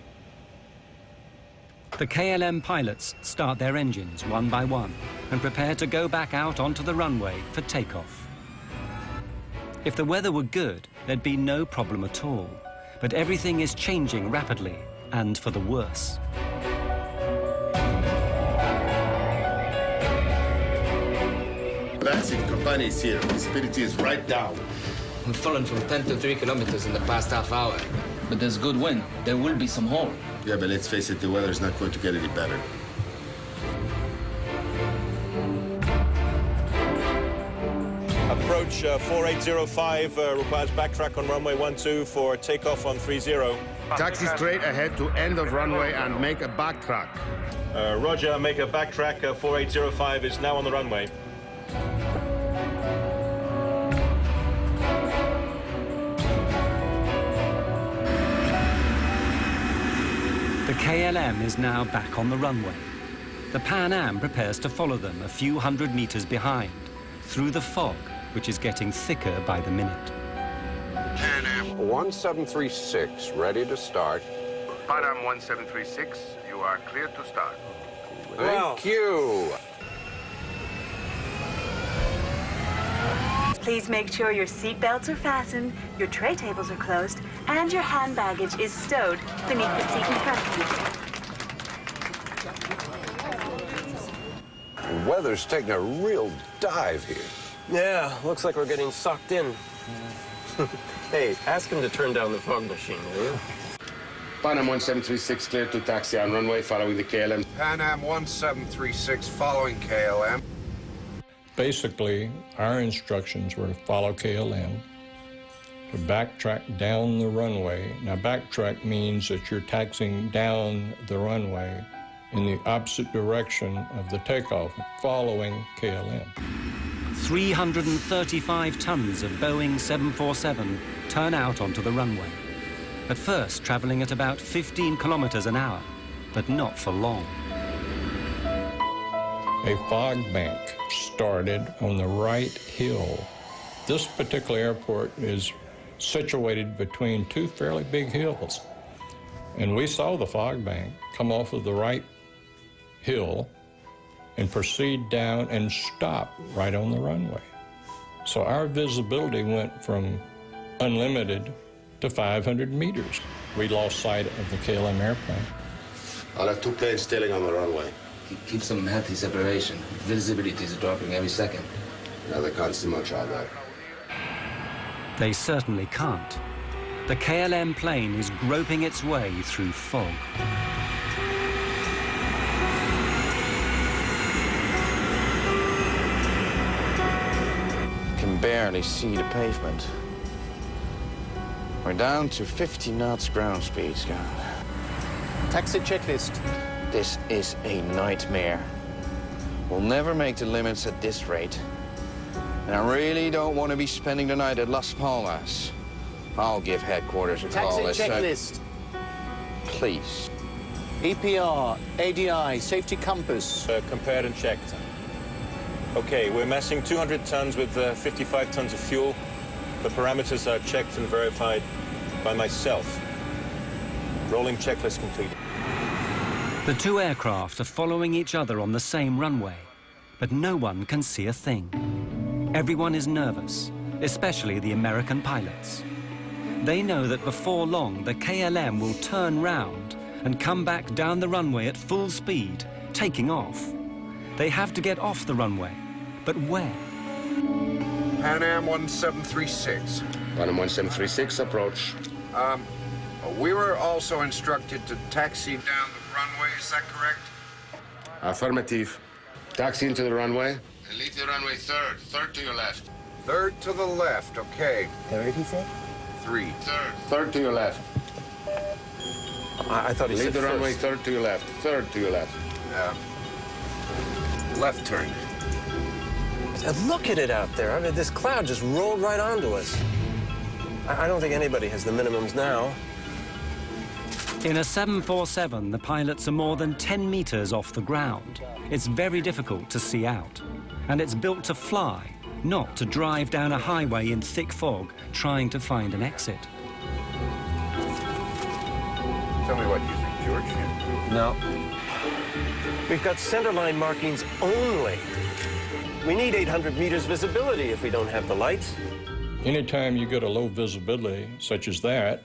S1: The KLM pilots start their engines one by one and prepare to go back out onto the runway for takeoff. If the weather were good, there'd be no problem at all. But everything is changing rapidly, and for the worse.
S10: Relaxing, company is here. Visibility is right down.
S11: We've fallen from 10 to 3 kilometers in the past half hour. But there's good wind. There will be some hole.
S10: Yeah, but let's face it, the weather is not going to get any better.
S17: Approach 4805 requires backtrack on runway 12 for takeoff on 30.
S10: Taxi straight ahead to end of runway and make a backtrack.
S17: Roger, make a backtrack. 4805 is now on the runway.
S1: The KLM is now back on the runway. The Pan Am prepares to follow them a few hundred meters behind, through the fog, which is getting thicker by the minute.
S3: Pan Am 1736, ready to start.
S10: Pan Am 1736, you are clear to start.
S3: Thank you.
S19: Please make sure your seat belts are fastened, your tray tables are closed, and your hand baggage is stowed beneath the seat in front of you.
S3: The weather's taking a real dive here.
S4: Yeah, looks like we're getting sucked in. Hey, ask him to turn down the fog machine, will you?
S10: Pan Am 1736, clear to taxi on runway, following the KLM.
S3: Pan Am 1736, following KLM.
S8: Basically, our instructions were to follow KLM, to backtrack down the runway. Now, backtrack means that you're taxiing down the runway in the opposite direction of the takeoff, following KLM.
S1: 335 tons of Boeing 747 turn out onto the runway. At first, traveling at about 15 kilometers an hour, but not for long.
S8: A fog bank started on the right hill. This particular airport is situated between two fairly big hills. And we saw the fog bank come off of the right hill and proceed down and stop right on the runway. So our visibility went from unlimited to 500 meters. We lost sight of the KLM airplane.
S10: I'll have 2 planes tailing on the runway.
S11: Keep some healthy separation. Visibility is dropping every second.
S10: Now they can't see much out there.
S1: They certainly can't. The KLM plane is groping its way through fog.
S14: Can barely see the pavement. We're down to 50 knots ground speed, Scott.
S2: Taxi checklist.
S14: This is a nightmare. We'll never make the limits at this rate. And I really don't want to be spending the night at Las Palmas. I'll give headquarters a call.
S2: Taxi checklist.
S14: Please.
S2: EPR, ADI, safety compass.
S17: Compared and checked. Okay, we're massing 200 tons with 55 tons of fuel. The parameters are checked and verified by myself. Rolling checklist completed.
S1: The two aircraft are following each other on the same runway, but no one can see a thing. Everyone is nervous, especially the American pilots. They know that before long, the KLM will turn round and come back down the runway at full speed, taking off. They have to get off the runway, but where?
S3: Pan Am 1736.
S10: Pan Am 1736, approach.
S3: We were also instructed to taxi down the runway, is that correct?
S10: Affirmative. Taxi into the runway. And leave the runway third. Third to your left.
S3: Third to the left, okay.
S2: Third, he said?
S3: 3.
S10: Third. Third to your left.
S2: I thought he said
S10: leave the
S2: first.
S10: runway third to your left. Third to your left.
S3: Left turn.
S4: Look at it out there. I mean, this cloud just rolled right onto us. I don't think anybody has the minimums now.
S1: In a 747, the pilots are more than 10 meters off the ground. It's very difficult to see out. And it's built to fly, not to drive down a highway in thick fog, trying to find an exit.
S3: Tell me what you think, George.
S4: No. We've got centerline markings only. We need 800 meters visibility if we don't have the lights.
S8: Anytime you get a low visibility, such as that,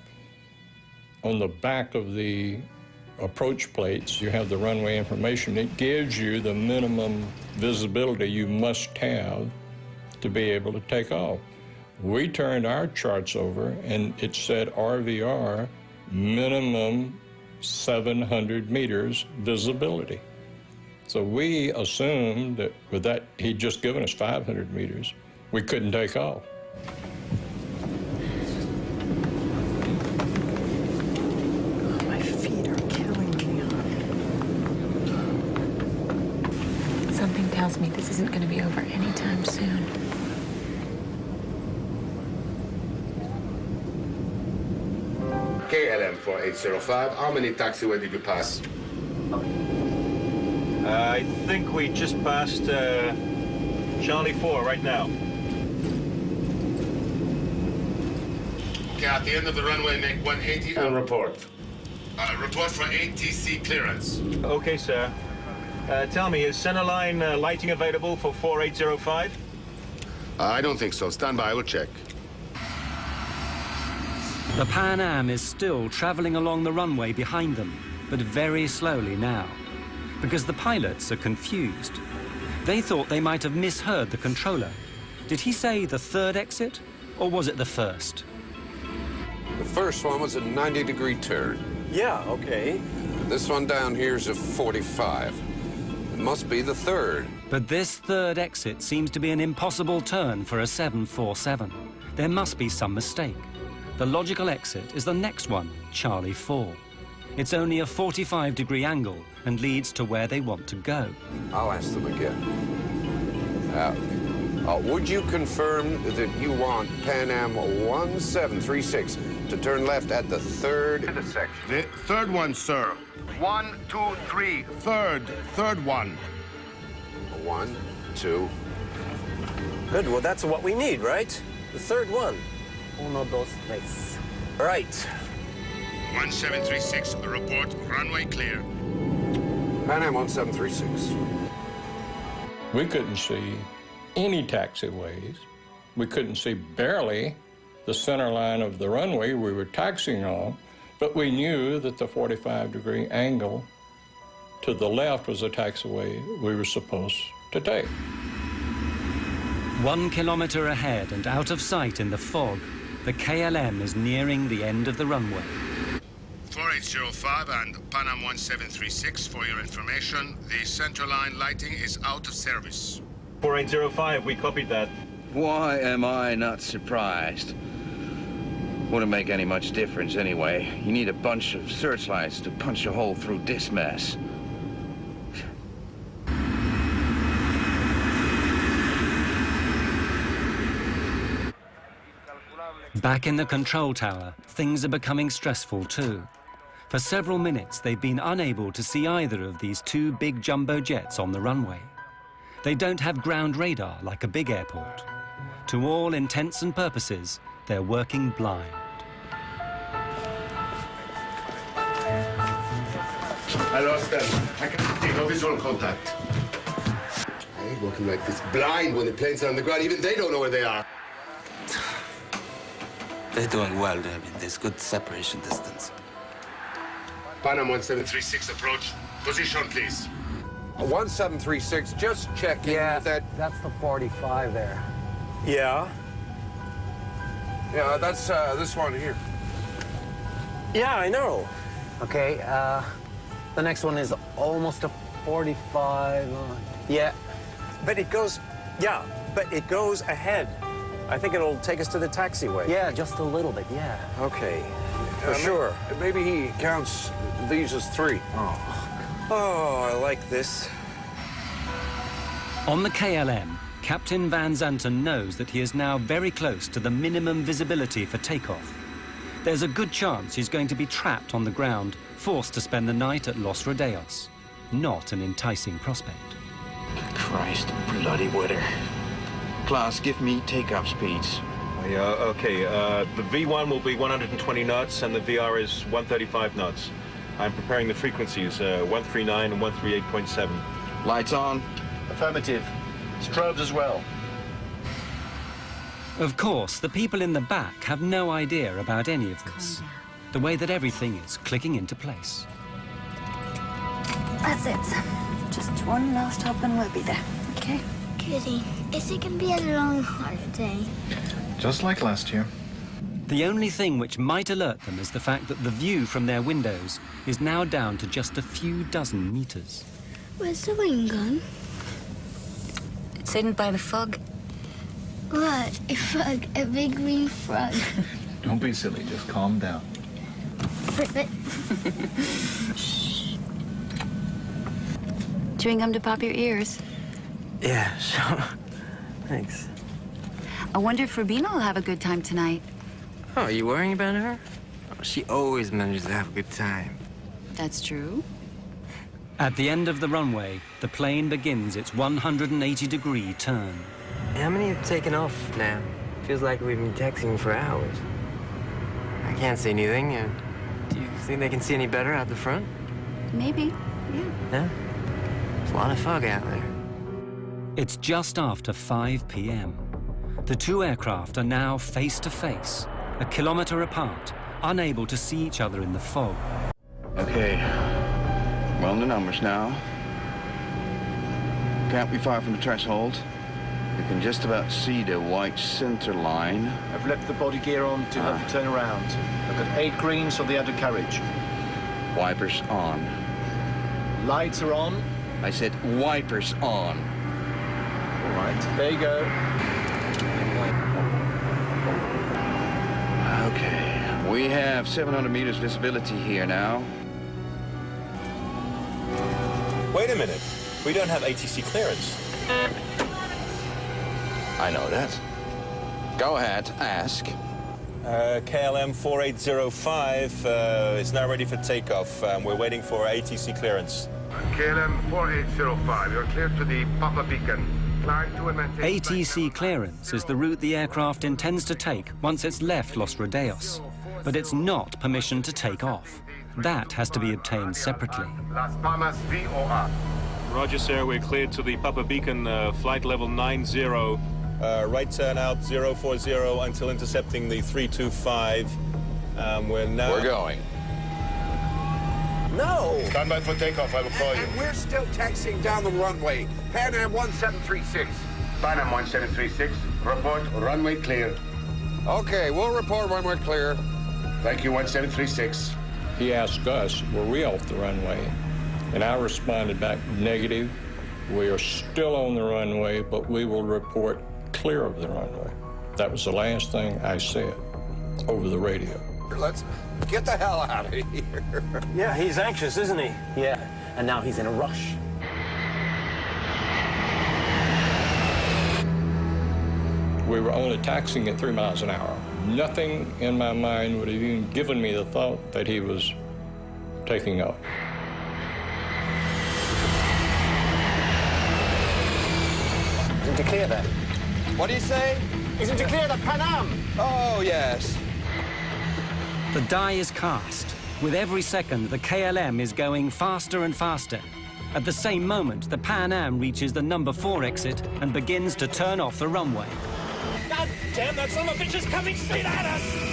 S8: on the back of the approach plates, you have the runway information. It gives you the minimum visibility you must have to be able to take off. We turned our charts over, and it said RVR, minimum 700 meters visibility. So we assumed that with that, he'd just given us 500 meters. We couldn't take off.
S12: My feet are killing me. Something tells me this isn't going to be over anytime soon.
S10: KLM 4805, how many taxiway did you pass?
S17: I think we just passed Charlie 4 right now.
S10: Okay, at the end of the runway, make 180 and report. Report for ATC clearance.
S17: Okay, sir. Tell me, is centerline lighting available for 4805?
S10: I don't think so. Stand by, I will check.
S1: The Pan Am is still traveling along the runway behind them, but very slowly now, because the pilots are confused. They thought they might have misheard the controller. Did he say the third exit, or was it the first?
S3: The first one was a 90-degree turn.
S4: Yeah, okay.
S3: This one down here is a 45. It must be the third.
S1: But this third exit seems to be an impossible turn for a 747. There must be some mistake. The logical exit is the next one, Charlie 4. It's only a 45-degree angle and leads to where they want to go.
S3: I'll ask them again. Would you confirm that you want Pan Am 1736 to turn left at the third intersection?
S10: The third one, sir. 1, 2, 3. Third one.
S3: 1, 2.
S4: Good, well, that's what we need, right? The third one.
S2: Uno, dos, tres.
S4: Right.
S10: 1736, report runway clear.
S3: Pan Am 1736.
S8: We couldn't see any taxiways. We couldn't see barely the center line of the runway we were taxiing on, but we knew that the 45-degree angle to the left was the taxiway we were supposed to take.
S1: 1 kilometer ahead and out of sight in the fog, the KLM is nearing the end of the runway.
S10: 4805 and Pan Am 1736, for your information, the center line lighting is out of service.
S17: 4805, we copied that.
S14: Why am I not surprised? Wouldn't make any much difference anyway. You need a bunch of searchlights to punch a hole through this mess.
S1: Back in the control tower, things are becoming stressful too. For several minutes, they've been unable to see either of these two big jumbo jets on the runway. They don't have ground radar like a big airport. To all intents and purposes, they're working blind.
S10: I lost them. I can't see no visual contact. I hate working like this, blind when the planes are on the ground. Even they don't know where they are.
S11: They're doing well, David. There's good separation distance.
S10: Pan Am 1736 approach. Position, please.
S3: 1736, just checking that...
S9: That's the 45 there.
S17: Yeah?
S3: Yeah, that's this one here.
S17: Yeah, I know.
S9: Okay, the next one is almost a 45.
S17: Yeah, but it goes... Yeah, but it goes ahead. I think it'll take us to the taxiway.
S9: Yeah, just a little bit, yeah.
S17: Okay, for sure.
S3: Maybe he counts these as 3.
S17: Oh, I like this.
S1: On the KLM, Captain Van Zanten knows that he is now very close to the minimum visibility for takeoff. There's a good chance he's going to be trapped on the ground, forced to spend the night at Los Rodeos. Not an enticing prospect.
S14: Christ, bloody weather. Class, give me takeoff speeds.
S17: Yeah, okay. The V1 will be 120 knots and the VR is 135 knots. I'm preparing the frequencies, 139 and 138.7.
S14: Lights on?
S20: Affirmative. Strobes as well.
S1: Of course, the people in the back have no idea about any of this. The way that everything is clicking into place.
S16: That's it. Just one last hop and we'll be there, okay?
S23: Goody. Is it gonna be a long holiday?
S20: Just like last year.
S1: The only thing which might alert them is the fact that the view from their windows is now down to just a few dozen meters.
S23: Where's the wing gone?
S16: It's hidden by the fog.
S23: What? A frog? A big green frog?
S20: Don't be silly, just calm down.
S16: Chewing gum to pop your ears.
S9: Yeah, sure. Thanks.
S16: I wonder if Rubina will have a good time tonight.
S9: Oh, are you worrying about her? Oh, she always manages to have a good time.
S16: That's true.
S1: At the end of the runway, the plane begins its 180-degree turn.
S9: How many have taken off now? Feels like we've been taxiing for hours. I can't see anything. Do you think they can see any better out the front?
S16: Maybe, yeah.
S9: No? There's a lot of fog out there.
S1: It's just after 5 p.m. The two aircraft are now face to face, a kilometer apart, unable to see each other in the fog.
S14: Okay, we're on the numbers now. Can't be far from the threshold. You can just about see the white center line.
S20: I've left the body gear on to help you turn around. I've got 8 greens on the undercarriage.
S14: Wipers on.
S20: Lights are on.
S14: I said wipers on.
S20: All right, there you go.
S14: Okay, we have 700 meters visibility here now.
S17: Wait a minute. We don't have ATC clearance.
S14: I know that. Go ahead, ask.
S17: KLM 4805 is now ready for takeoff. We're waiting for ATC clearance.
S10: KLM 4805, you're clear to the Papa Beacon. Climb to and maintain...
S1: ATC clearance is the route the aircraft intends to take once it's left Los Rodeos. but it's not permission to take off. That has to be obtained separately.
S5: Las Palmas VOR.
S17: Roger, sir. We're cleared to the Papa Beacon, flight level 90. Right turn out 040 until intercepting the 325. We're
S14: going.
S10: No!
S5: Stand by for takeoff, I will call you.
S3: And we're still taxiing down the runway. Pan Am 1736.
S5: Pan Am 1736, report runway clear.
S3: Okay, we'll report when we're clear.
S5: Thank you, 1736.
S8: He asked us, were we off the runway? And I responded back, negative. We are still on the runway, but we will report clear of the runway. That was the last thing I said over the radio.
S14: Let's get the hell out of here.
S4: Yeah, he's anxious, isn't he? Yeah, and now he's in a rush.
S8: We were only taxiing at 3 miles an hour. Nothing in my mind would have even given me the thought that he was taking off.
S2: Isn't it clear then?
S14: What do you say?
S2: Isn't it clear that Pan Am?
S14: Oh, yes.
S1: The die is cast. With every second, the KLM is going faster and faster. At the same moment, the Pan Am reaches the number 4 exit and begins to turn off the runway.
S20: God damn, that son of a bitch is coming straight at us!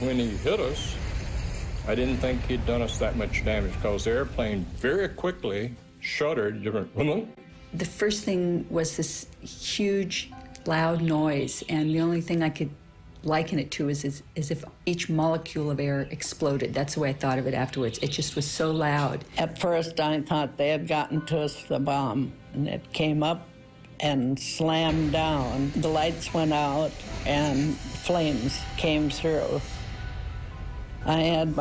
S8: When he hit us, I didn't think he'd done us that much damage because the airplane very quickly shuddered.
S6: The first thing was this huge, loud noise, and the only thing I could liken it to is if each molecule of air exploded. That's the way I thought of it afterwards. It just was so loud.
S15: At first, I thought they had gotten to us the bomb, and it came up and slammed down. The lights went out, and flames came through. I had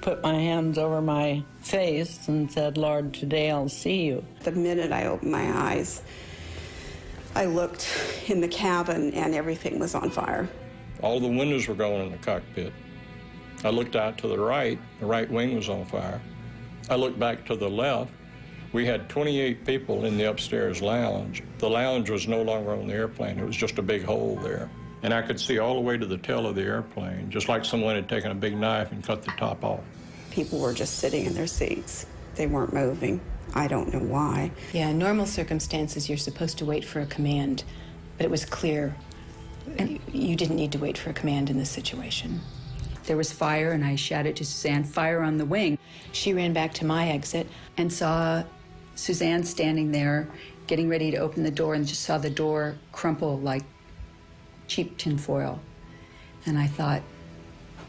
S15: put my hands over my face and said, Lord, today I'll see you.
S24: The minute I opened my eyes, I looked in the cabin and everything was on fire.
S8: All the windows were going in the cockpit. I looked out to the right wing was on fire. I looked back to the left. We had 28 people in the upstairs lounge. The lounge was no longer on the airplane. It was just a big hole there. And I could see all the way to the tail of the airplane, just like someone had taken a big knife and cut the top off.
S24: People were just sitting in their seats. They weren't moving. I don't know why.
S25: Yeah, in normal circumstances, you're supposed to wait for a command, but it was clear you didn't need to wait for a command in this situation.
S6: There was fire, and I shouted to Suzanne, fire on the wing.
S25: She ran back to my exit
S6: and saw Suzanne standing there, getting ready to open the door, and just saw the door crumple like cheap tinfoil. And I thought,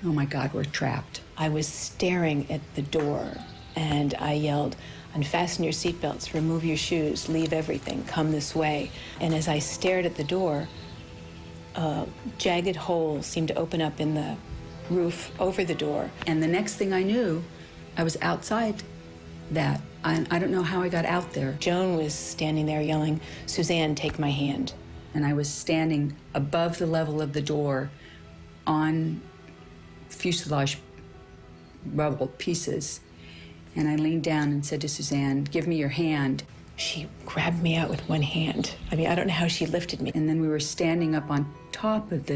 S6: oh my God, we're trapped.
S25: I was staring at the door, and I yelled, unfasten your seatbelts, remove your shoes, leave everything, come this way. And as I stared at the door, a jagged hole seemed to open up in the roof over the door.
S6: And the next thing I knew, I was outside that. I don't know how I got out there.
S25: Joan was standing there yelling, Suzanne, take my hand.
S6: And I was standing above the level of the door on fuselage rubble pieces. And I leaned down and said to Suzanne, give me your hand.
S25: She grabbed me out with one hand. I mean, I don't know how she lifted me.
S6: And then we were standing up on top of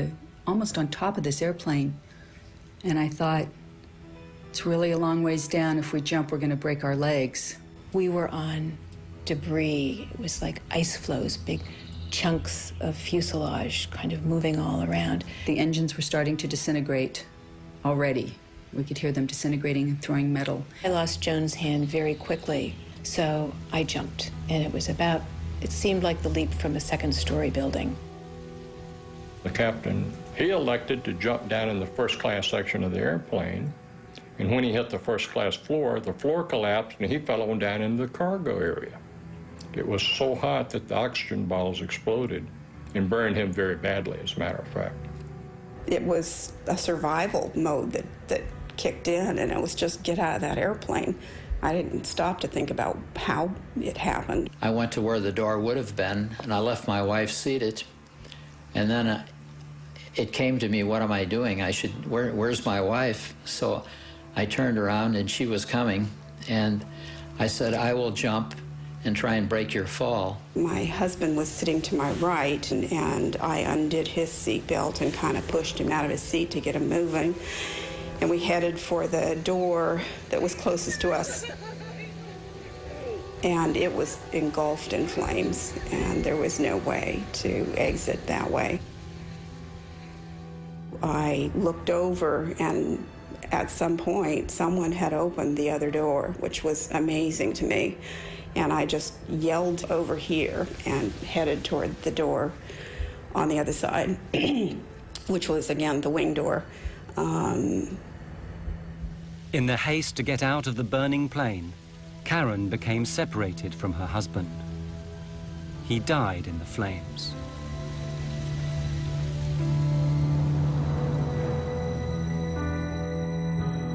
S6: almost on top of this airplane. And I thought, it's really a long ways down. If we jump, we're going to break our legs.
S25: We were on debris. It was like ice flows, big chunks of fuselage kind of moving all around.
S6: The engines were starting to disintegrate already. We could hear them disintegrating and throwing metal.
S25: I lost Joan's hand very quickly, so I jumped. And it seemed like the leap from a second-story building.
S8: The captain, he elected to jump down in the first-class section of the airplane. And when he hit the first-class floor, the floor collapsed and he fell on down into the cargo area. It was so hot that the oxygen bottles exploded and burned him very badly, as a matter of fact.
S24: It was a survival mode that kicked in, and it was just get out of that airplane. I didn't stop to think about how it happened.
S7: I went to where the door would have been, and I left my wife seated. And then it came to me, what am I doing? Where's my wife? So I turned around, and she was coming, and I said, I will jump and try and break your fall.
S24: My husband was sitting to my right, and I undid his seatbelt and kind of pushed him out of his seat to get him moving. And we headed for the door that was closest to us. And it was engulfed in flames, and there was no way to exit that way. I looked over, and at some point, someone had opened the other door, which was amazing to me. And I just yelled over here and headed toward the door on the other side, which was, again, the wing door.
S1: In the haste to get out of the burning plane, Karen became separated from her husband. He died in the flames.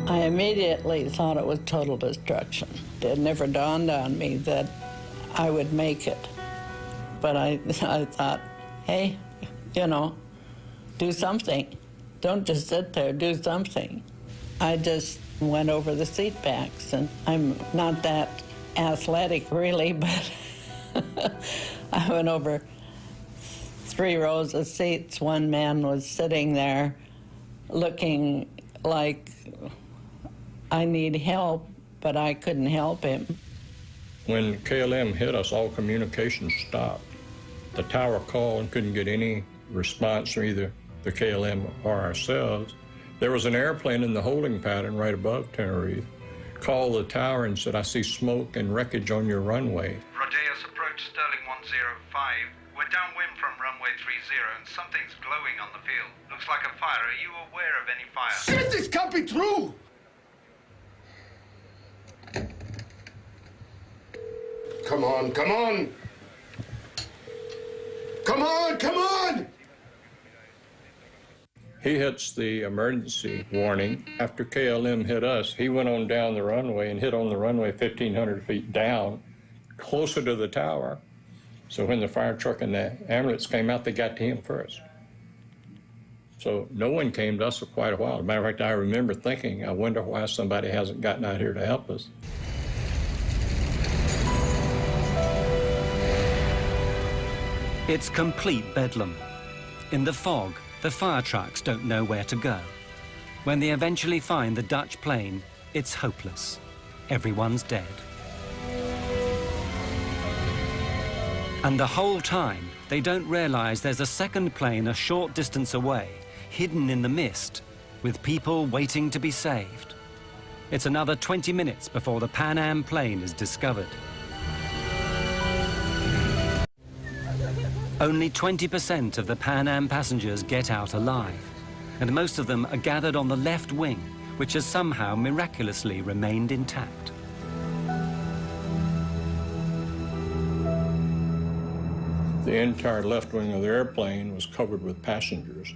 S15: I immediately thought it was total destruction. It never dawned on me that I would make it. But I thought, hey, you know, do something. Don't just sit there, do something. I just went over the seat backs, and I'm not that athletic really, but I went over 3 rows of seats. One man was sitting there looking like I need help, but I couldn't help him.
S8: When KLM hit us, all communication stopped. The tower called and couldn't get any response from either the KLM or ourselves. There was an airplane in the holding pattern right above Tenerife. Called the tower and said, I see smoke and wreckage on your runway.
S13: Rodeos approach Sterling 105. We're downwind from runway 30 and something's glowing on the field. Looks like a fire. Are you aware of any fire?
S20: Shit, this can't be true! Come on, come on! Come on, come on!
S8: He hits the emergency warning. After KLM hit us, he went on down the runway and hit on the runway 1,500 feet down, closer to the tower. So when the fire truck and the ambulance came out, they got to him first. So no one came to us for quite a while. As a matter of fact, I remember thinking, I wonder why somebody hasn't gotten out here to help us.
S1: It's complete bedlam. In the fog, the fire trucks don't know where to go. When they eventually find the Dutch plane, it's hopeless. Everyone's dead. And the whole time, they don't realize there's a second plane a short distance away, hidden in the mist, with people waiting to be saved. It's another 20 minutes before the Pan Am plane is discovered. Only 20% of the Pan Am passengers get out alive, and most of them are gathered on the left wing, which has somehow miraculously remained intact.
S8: The entire left wing of the airplane was covered with passengers.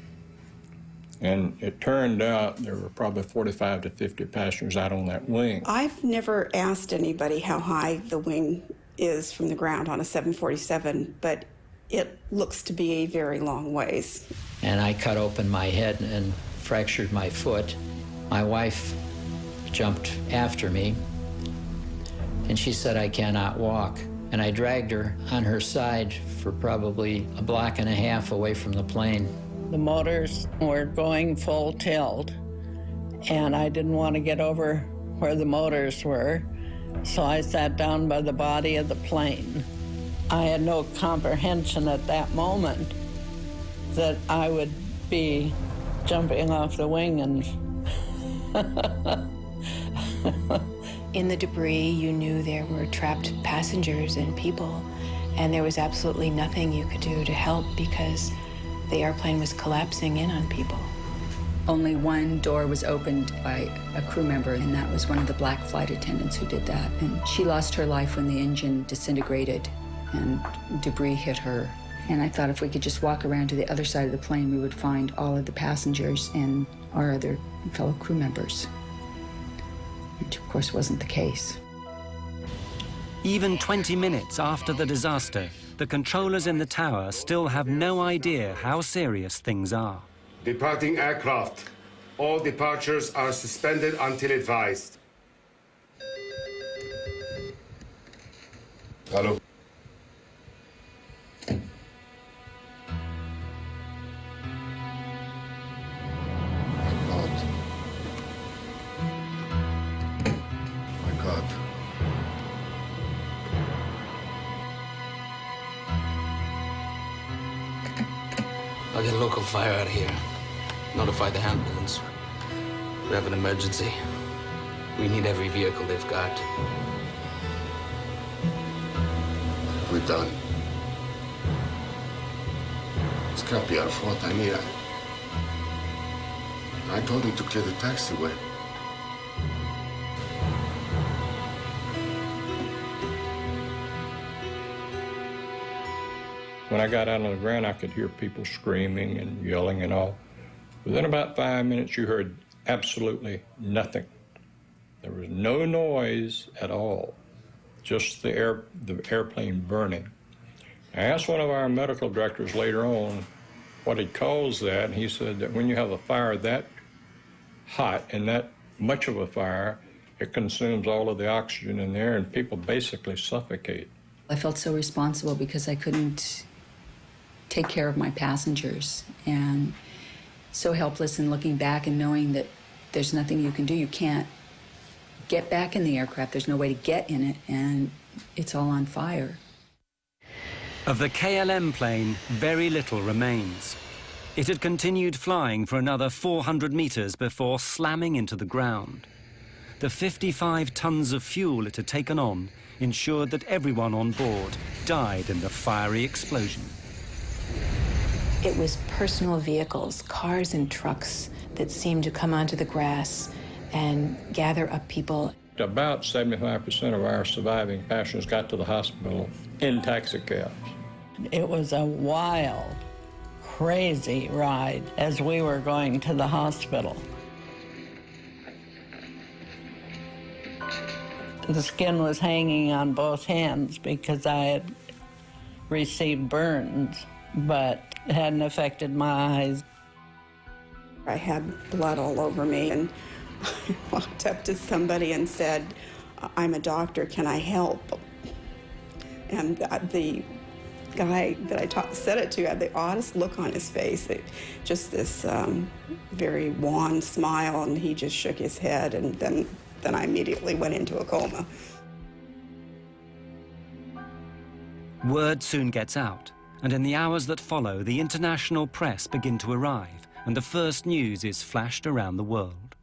S8: And it turned out there were probably 45 to 50 passengers out on that wing.
S24: I've never asked anybody how high the wing is from the ground on a 747, but it looks to be a very long ways.
S7: And I cut open my head and fractured my foot. My wife jumped after me, and she said, I cannot walk. And I dragged her on her side for probably a block and a half away from the plane.
S15: The motors were going full tilt, and I didn't want to get over where the motors were, so I sat down by the body of the plane. I had no comprehension at that moment that I would be jumping off the wing and
S25: In the debris, you knew there were trapped passengers and people, and there was absolutely nothing you could do to help because the airplane was collapsing in on people.
S6: Only one door was opened by a crew member, and that was one of the black flight attendants who did that. And she lost her life when the engine disintegrated and debris hit her. And I thought if we could just walk around to the other side of the plane, we would find all of the passengers and our other fellow crew members. Which, of course, wasn't the case.
S1: Even 20 minutes after the disaster, the controllers in the tower still have no idea how serious things are.
S5: Departing aircraft. All departures are suspended until advised.
S10: Hello. My God.
S11: I'll get local fire out of here. Notify the ambulance. We have an emergency. We need every vehicle they've got.
S10: We're done. This can't be our fault. I mean, I told him to clear the taxiway.
S8: When I got out on the ground, I could hear people screaming and yelling and all. Within about 5 minutes, you heard absolutely nothing. There was no noise at all, just the airplane burning. I asked one of our medical directors later on what he calls that, and he said that when you have a fire that hot and that much of a fire, it consumes all of the oxygen in there, and people basically suffocate.
S6: I felt so responsible because I couldn't take care of my passengers, and so helpless in looking back and knowing that there's nothing you can do. You can't get back in the aircraft. There's no way to get in it, and it's all on fire.
S1: Of the KLM plane, very little remains. It had continued flying for another 400 meters before slamming into the ground. The 55 tons of fuel it had taken on ensured that everyone on board died in the fiery explosion.
S25: It was personal vehicles, cars and trucks that seemed to come onto the grass and gather up people.
S8: About 75% of our surviving passengers got to the hospital in taxicabs.
S15: It was a wild, crazy ride as we were going to the hospital. The skin was hanging on both hands because I had received burns, but it hadn't affected my eyes.
S24: I had blood all over me, and I walked up to somebody and said, "I'm a doctor, can I help?" And the guy that I said it to had the oddest look on his face, just this very wan smile, and he just shook his head, and then I immediately went into a coma.
S1: Word soon gets out, and in the hours that follow, the international press begin to arrive, and the first news is flashed around the world.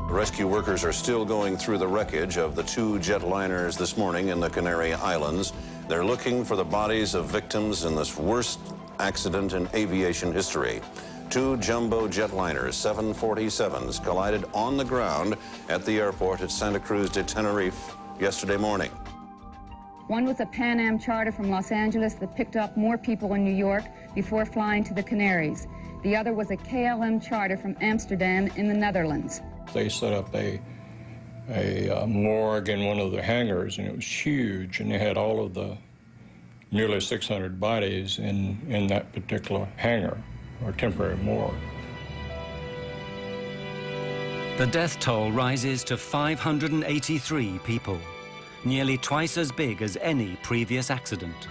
S12: Rescue workers are still going through the wreckage of the 2 jetliners this morning in the Canary Islands. They're looking for the bodies of victims in this worst accident in aviation history. 2 jumbo jetliners, 747s, collided on the ground at the airport at Santa Cruz de Tenerife yesterday morning.
S18: One was a Pan Am charter from Los Angeles that picked up more people in New York before flying to the Canaries. The other was a KLM charter from Amsterdam in the Netherlands.
S8: They set up a morgue in one of the hangars, and it was huge, and they had all of the nearly 600 bodies in that particular hangar, or temporary morgue.
S1: The death toll rises to 583 people, nearly twice as big as any previous accident.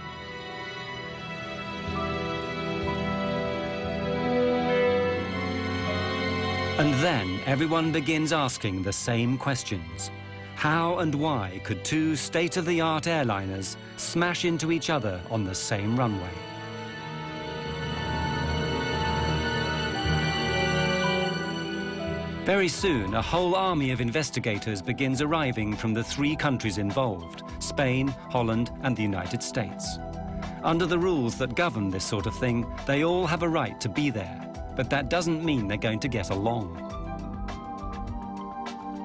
S1: And then everyone begins asking the same questions. How and why could 2 state-of-the-art airliners smash into each other on the same runway? Very soon, a whole army of investigators begins arriving from the 3 countries involved, Spain, Holland, and the United States. Under the rules that govern this sort of thing, they all have a right to be there, but that doesn't mean they're going to get along.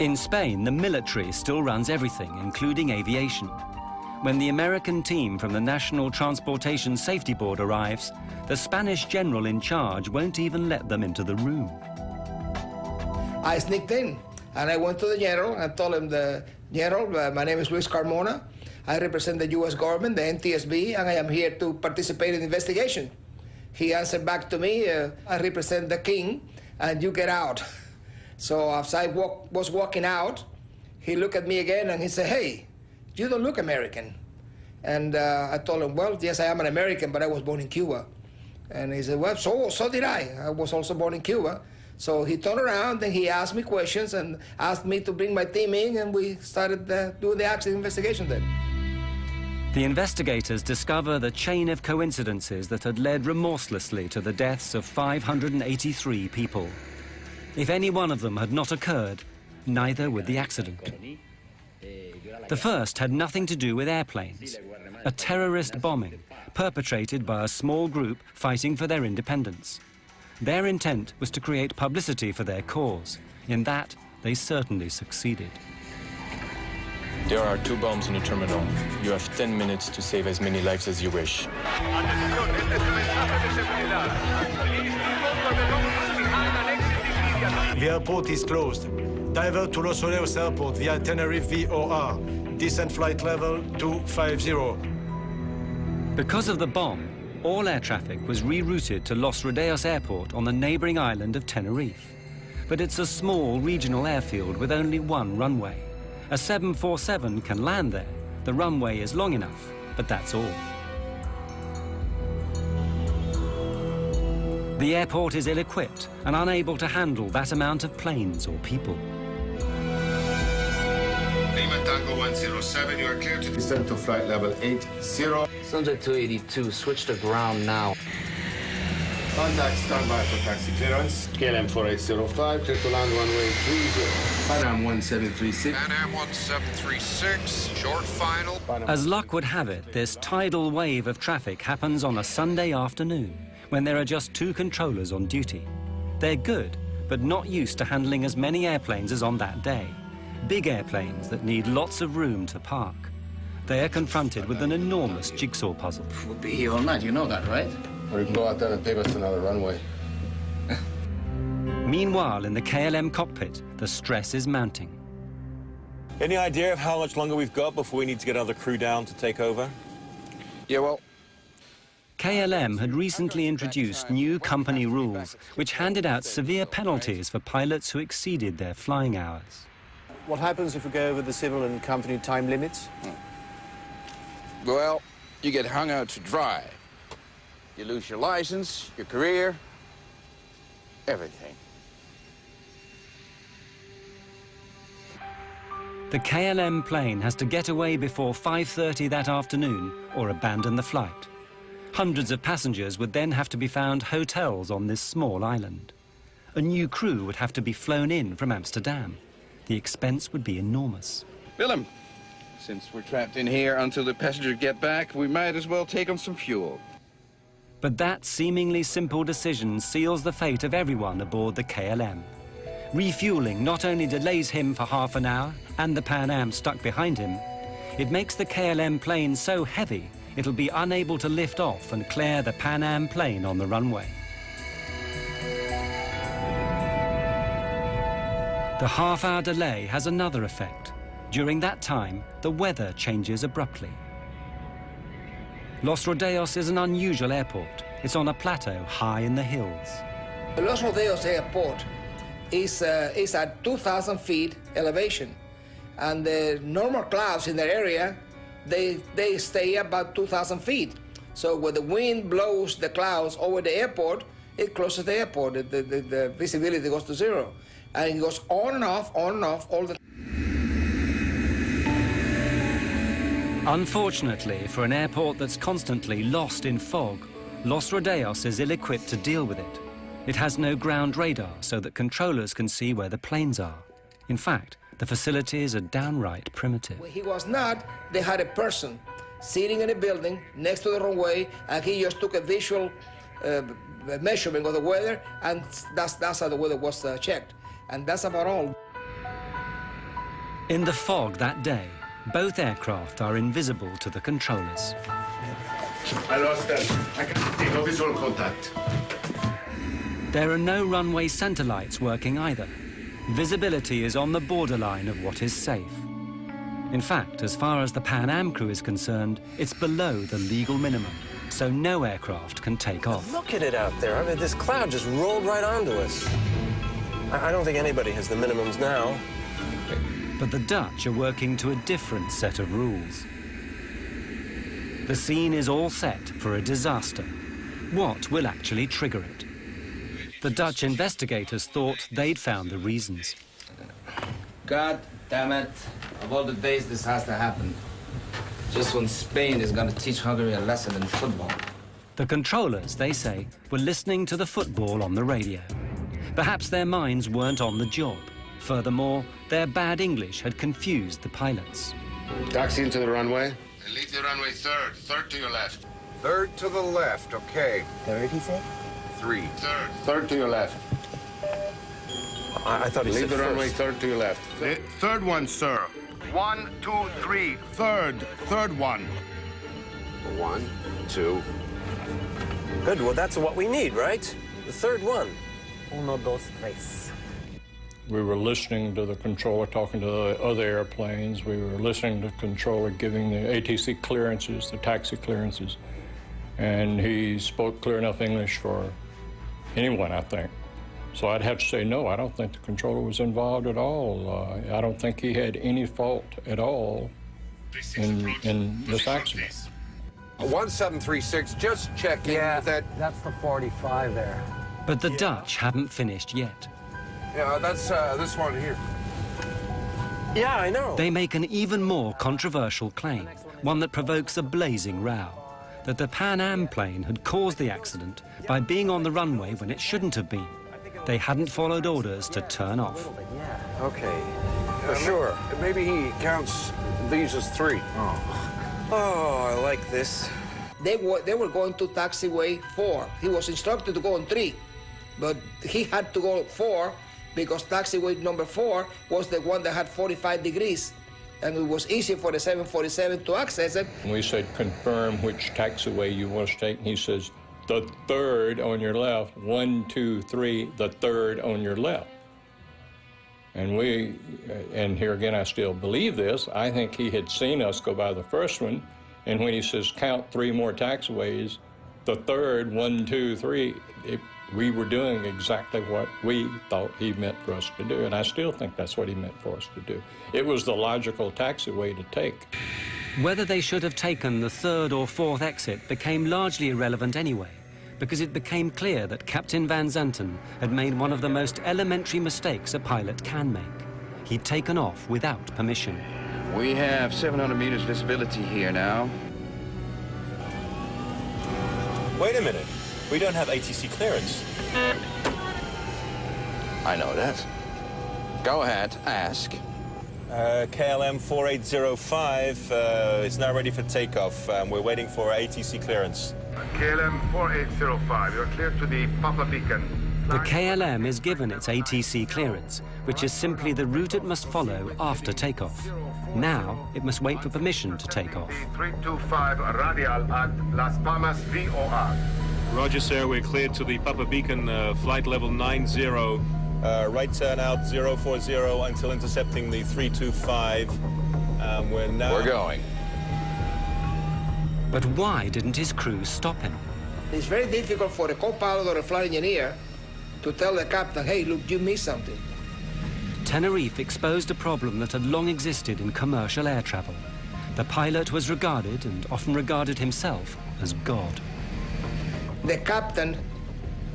S1: In Spain, the military still runs everything, including aviation. When the American team from the National Transportation Safety Board arrives, the Spanish general in charge won't even let them into the room.
S16: I sneaked in, and I went to the general and told him, General, my name is Luis Carmona. I represent the U.S. government, the NTSB, and I am here to participate in the investigation. He answered back to me, I represent the king, and you get out. So as I was walking out, he looked at me again and he said, hey, you don't look American. And I told him, well, yes, I am an American, but I was born in Cuba. And he said, well, so did I. I was also born in Cuba. So he turned around and he asked me questions and asked me to bring my team in, and we started doing the accident investigation then.
S1: The investigators discover the chain of coincidences that had led remorselessly to the deaths of 583 people. If any one of them had not occurred, neither would the accident. The first had nothing to do with airplanes, a terrorist bombing perpetrated by a small group fighting for their independence. Their intent was to create publicity for their cause. In that, they certainly succeeded.
S19: There are 2 bombs in the terminal. You have 10 minutes to save as many lives as you wish.
S20: The airport is closed. Divert to Los Rodeos Airport via Tenerife VOR. Descent flight level 250.
S1: Because of the bomb, all air traffic was rerouted to Los Rodeos Airport on the neighboring island of Tenerife. But it's a small regional airfield with only one runway. A 747 can land there. The runway is long enough, but that's all. The airport is ill-equipped and unable to handle that amount of planes or people.
S10: Lima Tango 107, you are clear to descend to flight level 80.
S11: Sunset 282, switch to ground now.
S10: Contact standby for taxi clearance. KLM 4805, clear to land runway 30. Pan Am 1736.
S3: Pan Am 1736, short final.
S1: As luck would have it, this tidal wave of traffic happens on a Sunday afternoon, when there are just 2 controllers on duty. They're good, but not used to handling as many airplanes as on that day. Big airplanes that need lots of room to park. They are confronted with an enormous jigsaw puzzle.
S11: We'll be here all night, you know that, right?
S10: Or you can go out there and take us to another runway.
S1: Meanwhile, in the KLM cockpit, the stress is mounting.
S17: Any idea of how much longer we've got before we need to get another crew down to take over?
S14: Yeah, well,
S1: KLM had recently introduced new company rules which handed out severe penalties for pilots who exceeded their flying hours.
S2: What happens if we go over the civil and company time limits?
S14: well, you get hung out to dry. You lose your license, your career, everything.
S1: The KLM plane has to get away before 5:30 that afternoon or abandon the flight. Hundreds of passengers would then have to be found hotels on this small island. A new crew would have to be flown in from Amsterdam. The expense would be enormous.
S14: Willem, since we're trapped in here until the passengers get back, we might as well take on some fuel.
S1: But that seemingly simple decision seals the fate of everyone aboard the KLM. Refueling not only delays him for half an hour and the Pan Am stuck behind him, it makes the KLM plane so heavy it'll be unable to lift off and clear the Pan Am plane on the runway. The half-hour delay has another effect. During that time, the weather changes abruptly. Los Rodeos is an unusual airport. It's on a plateau high in the hills.
S16: Los Rodeos Airport is at 2,000 feet elevation, and the normal clouds in the area, they stay about 2,000 feet. So when the wind blows the clouds over the airport, it closes the airport. The visibility goes to zero. And it goes on and off all the time.
S1: Unfortunately, for an airport that's constantly lost in fog, Los Rodeos is ill-equipped to deal with it. It has no ground radar so that controllers can see where the planes are. In fact, the facilities are downright primitive.
S16: When he was not, they had a person sitting in a building next to the runway, and he just took a visual measurement of the weather, and that's how the weather was checked. And that's about all.
S1: In the fog that day, Both aircraft are invisible to the controllers.
S5: I lost them. I can see no visual contact.
S1: There are no runway center lights working either. Visibility is on the borderline of what is safe. In fact, as far as the Pan Am crew is concerned, it's below the legal minimum, so no aircraft can take off.
S4: Look at it out there. I mean, this cloud just rolled right onto us. I don't think anybody has the minimums now.
S1: But the Dutch are working to a different set of rules. The scene is all set for a disaster. What will actually trigger it? The Dutch investigators thought they'd found the reasons.
S11: God damn it. Of all the days this has to happen. Just when Spain is going to teach Hungary a lesson in football.
S1: The controllers, they say, were listening to the football on the radio. Perhaps their minds weren't on the job. Furthermore, their bad English had confused the pilots.
S5: Taxi into the runway.
S10: And leave the runway third. Third to your left.
S3: Third to the left, okay.
S25: Third, he said?
S3: 3.
S10: Third.
S5: Third to your left.
S4: I thought he
S5: Leave
S4: said
S5: the runway
S4: first.
S5: third to your left.
S10: The third one, sir. 1, 2, 3. Third one.
S3: 1, 2.
S4: Good, well, that's what we need, right? The third one.
S25: Uno, dos, tres.
S8: We were listening to the controller talking to the other airplanes. We were listening to the controller giving the ATC clearances, the taxi clearances. And he spoke clear enough English for anyone, I think. So I'd have to say, no, I don't think the controller was involved at all. I don't think he had any fault at all in this accident.
S3: 1736, just checking that.
S25: That's the 45 there.
S1: But the Dutch haven't finished yet.
S3: Yeah, that's this one here.
S4: Yeah, I know.
S1: They make an even more controversial claim, one that provokes a blazing row, that the Pan Am plane had caused the accident by being on the runway when it shouldn't have been. They hadn't followed orders to turn off.
S4: Okay, sure.
S3: Maybe he counts these as 3.
S4: Oh, I like this.
S16: They were going to taxiway 4. He was instructed to go on 3, but he had to go 4 because taxiway number 4 was the one that had 45 degrees, and it was easy for the 747 to access it.
S8: We said, confirm which taxiway you want to take, and he says, the third on your left, 1, 2, 3, the third on your left. And here again, I still believe this. I think he had seen us go by the first one, and when he says count 3 more taxiways, the third, 1, 2, 3, we were doing exactly what we thought he meant for us to do, and I still think that's what he meant for us to do. It was the logical taxiway to take.
S1: Whether they should have taken the 3rd or 4th exit became largely irrelevant anyway, because it became clear that Captain Van Zanten had made one of the most elementary mistakes a pilot can make. He'd taken off without permission.
S14: We have 700 meters visibility here now.
S17: Wait a minute. We don't have ATC clearance.
S14: I know that. Go ahead, ask.
S17: KLM 4805 is now ready for takeoff. We're waiting for ATC clearance.
S10: KLM 4805, you're clear to the Papa Beacon.
S1: The KLM is given its ATC clearance, which is simply the route it must follow after takeoff. Now, it must wait for permission to take off.
S10: 325 radial at Las Palmas VOR.
S17: Roger, sir. We're cleared to the Papa Beacon, flight level 90. Right turn out 040 until intercepting the 325. We're
S14: going.
S1: But why didn't his crew stop him?
S16: It's very difficult for a co-pilot or a flight engineer to tell the captain, hey, look, you missed something.
S1: Tenerife exposed a problem that had long existed in commercial air travel. The pilot was regarded, and often regarded himself, as God.
S16: The captain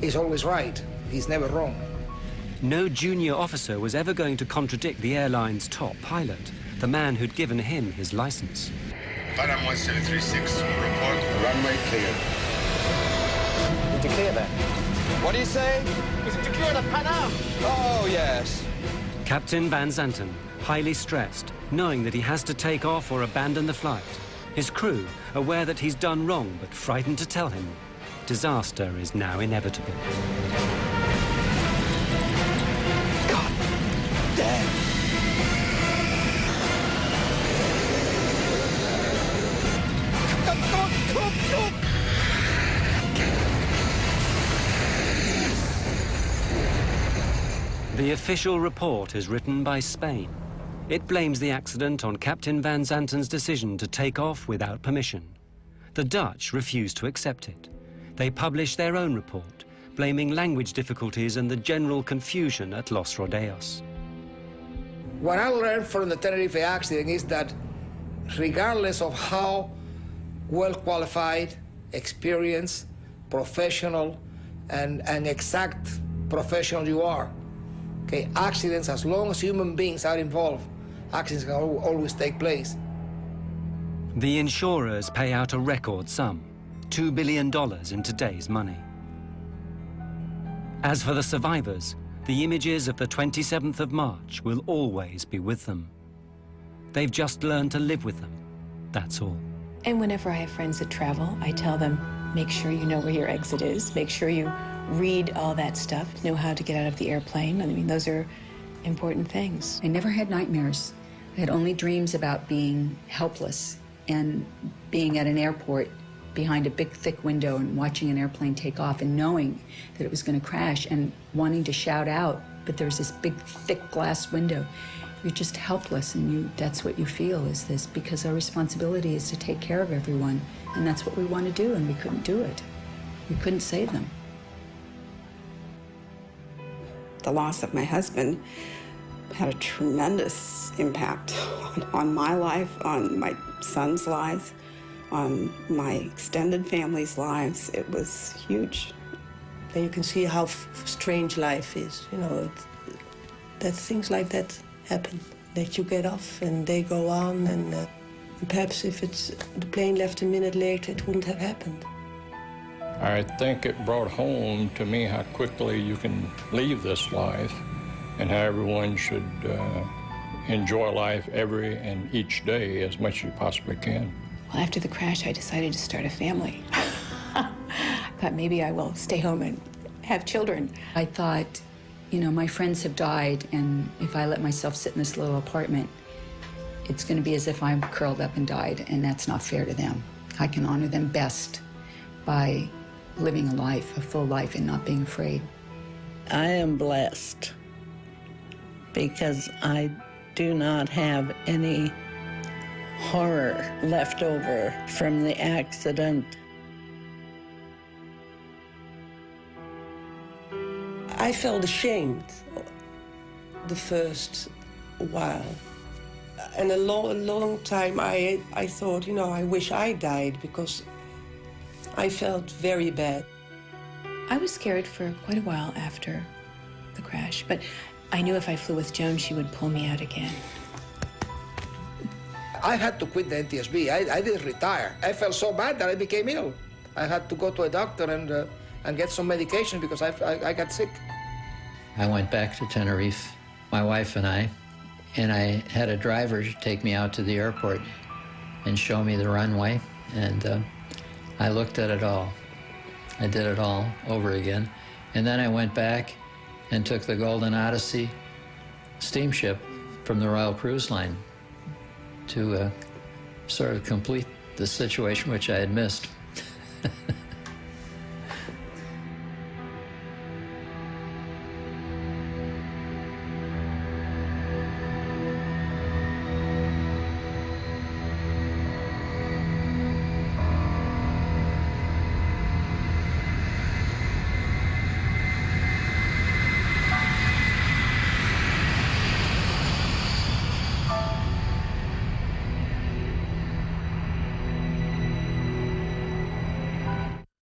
S16: is always right. He's never wrong.
S1: No junior officer was ever going to contradict the airline's top pilot, the man who'd given him his license.
S10: Panam 1736, report runway clear.
S11: Did you clear that?
S14: What do you say?
S11: Is it to clear the Panam?
S14: Oh, yes.
S1: Captain Van Zanten, highly stressed, knowing that he has to take off or abandon the flight. His crew, aware that he's done wrong but frightened to tell him. Disaster is now inevitable.
S14: God damn.
S1: The official report is written by Spain. It blames the accident on Captain Van Zanten's decision to take off without permission. The Dutch refuse to accept it. They publish their own report, blaming language difficulties and the general confusion at Los Rodeos.
S16: What I learned from the Tenerife accident is that regardless of how well qualified, experienced, professional, and exact professional you are, okay, accidents, as long as human beings are involved, accidents can always take place.
S1: The insurers pay out a record sum, $2 billion in today's money. As for the survivors, the images of the 27th of March will always be with them. They've just learned to live with them, that's all.
S25: And whenever I have friends that travel, I tell them, make sure you know where your exit is, make sure you read all that stuff, know how to get out of the airplane. I mean, those are important things.
S6: I never had nightmares. I had only dreams about being helpless and being at an airport behind a big, thick window and watching an airplane take off and knowing that it was going to crash and wanting to shout out, but there's this big, thick glass window. You're just helpless, and that's what you feel, is this, because our responsibility is to take care of everyone, and that's what we want to do, and we couldn't do it. We couldn't save them.
S24: The loss of my husband had a tremendous impact on my life, on my son's lives, on my extended family's lives. It was huge.
S9: Then you can see how strange life is, you know, that things like that happen, that you get off and they go on, and perhaps if the plane left a minute later, it wouldn't have happened.
S8: I think it brought home to me how quickly you can leave this life and how everyone should enjoy life every and each day as much as you possibly can.
S25: Well, after the crash, I decided to start a family. I thought maybe I will stay home and have children.
S6: I thought, you know, my friends have died, and if I let myself sit in this little apartment, it's going to be as if I'm curled up and died, and that's not fair to them. I can honor them best by living a life, a full life, and not being afraid.
S15: I am blessed because I do not have any horror left over from the accident.
S9: I felt ashamed the first while. And a long time I thought, you know, I wish I died, because I felt very bad.
S25: I was scared for quite a while after the crash, but I knew if I flew with Joan, she would pull me out again.
S16: I had to quit the NTSB. I didn't retire. I felt so bad that I became ill. I had to go to a doctor and get some medication because I got sick.
S7: I went back to Tenerife, my wife and I had a driver take me out to the airport and show me the runway, and I looked at it all. I did it all over again. And then I went back and took the Golden Odyssey steamship from the Royal Cruise Line to sort of complete the situation which I had missed.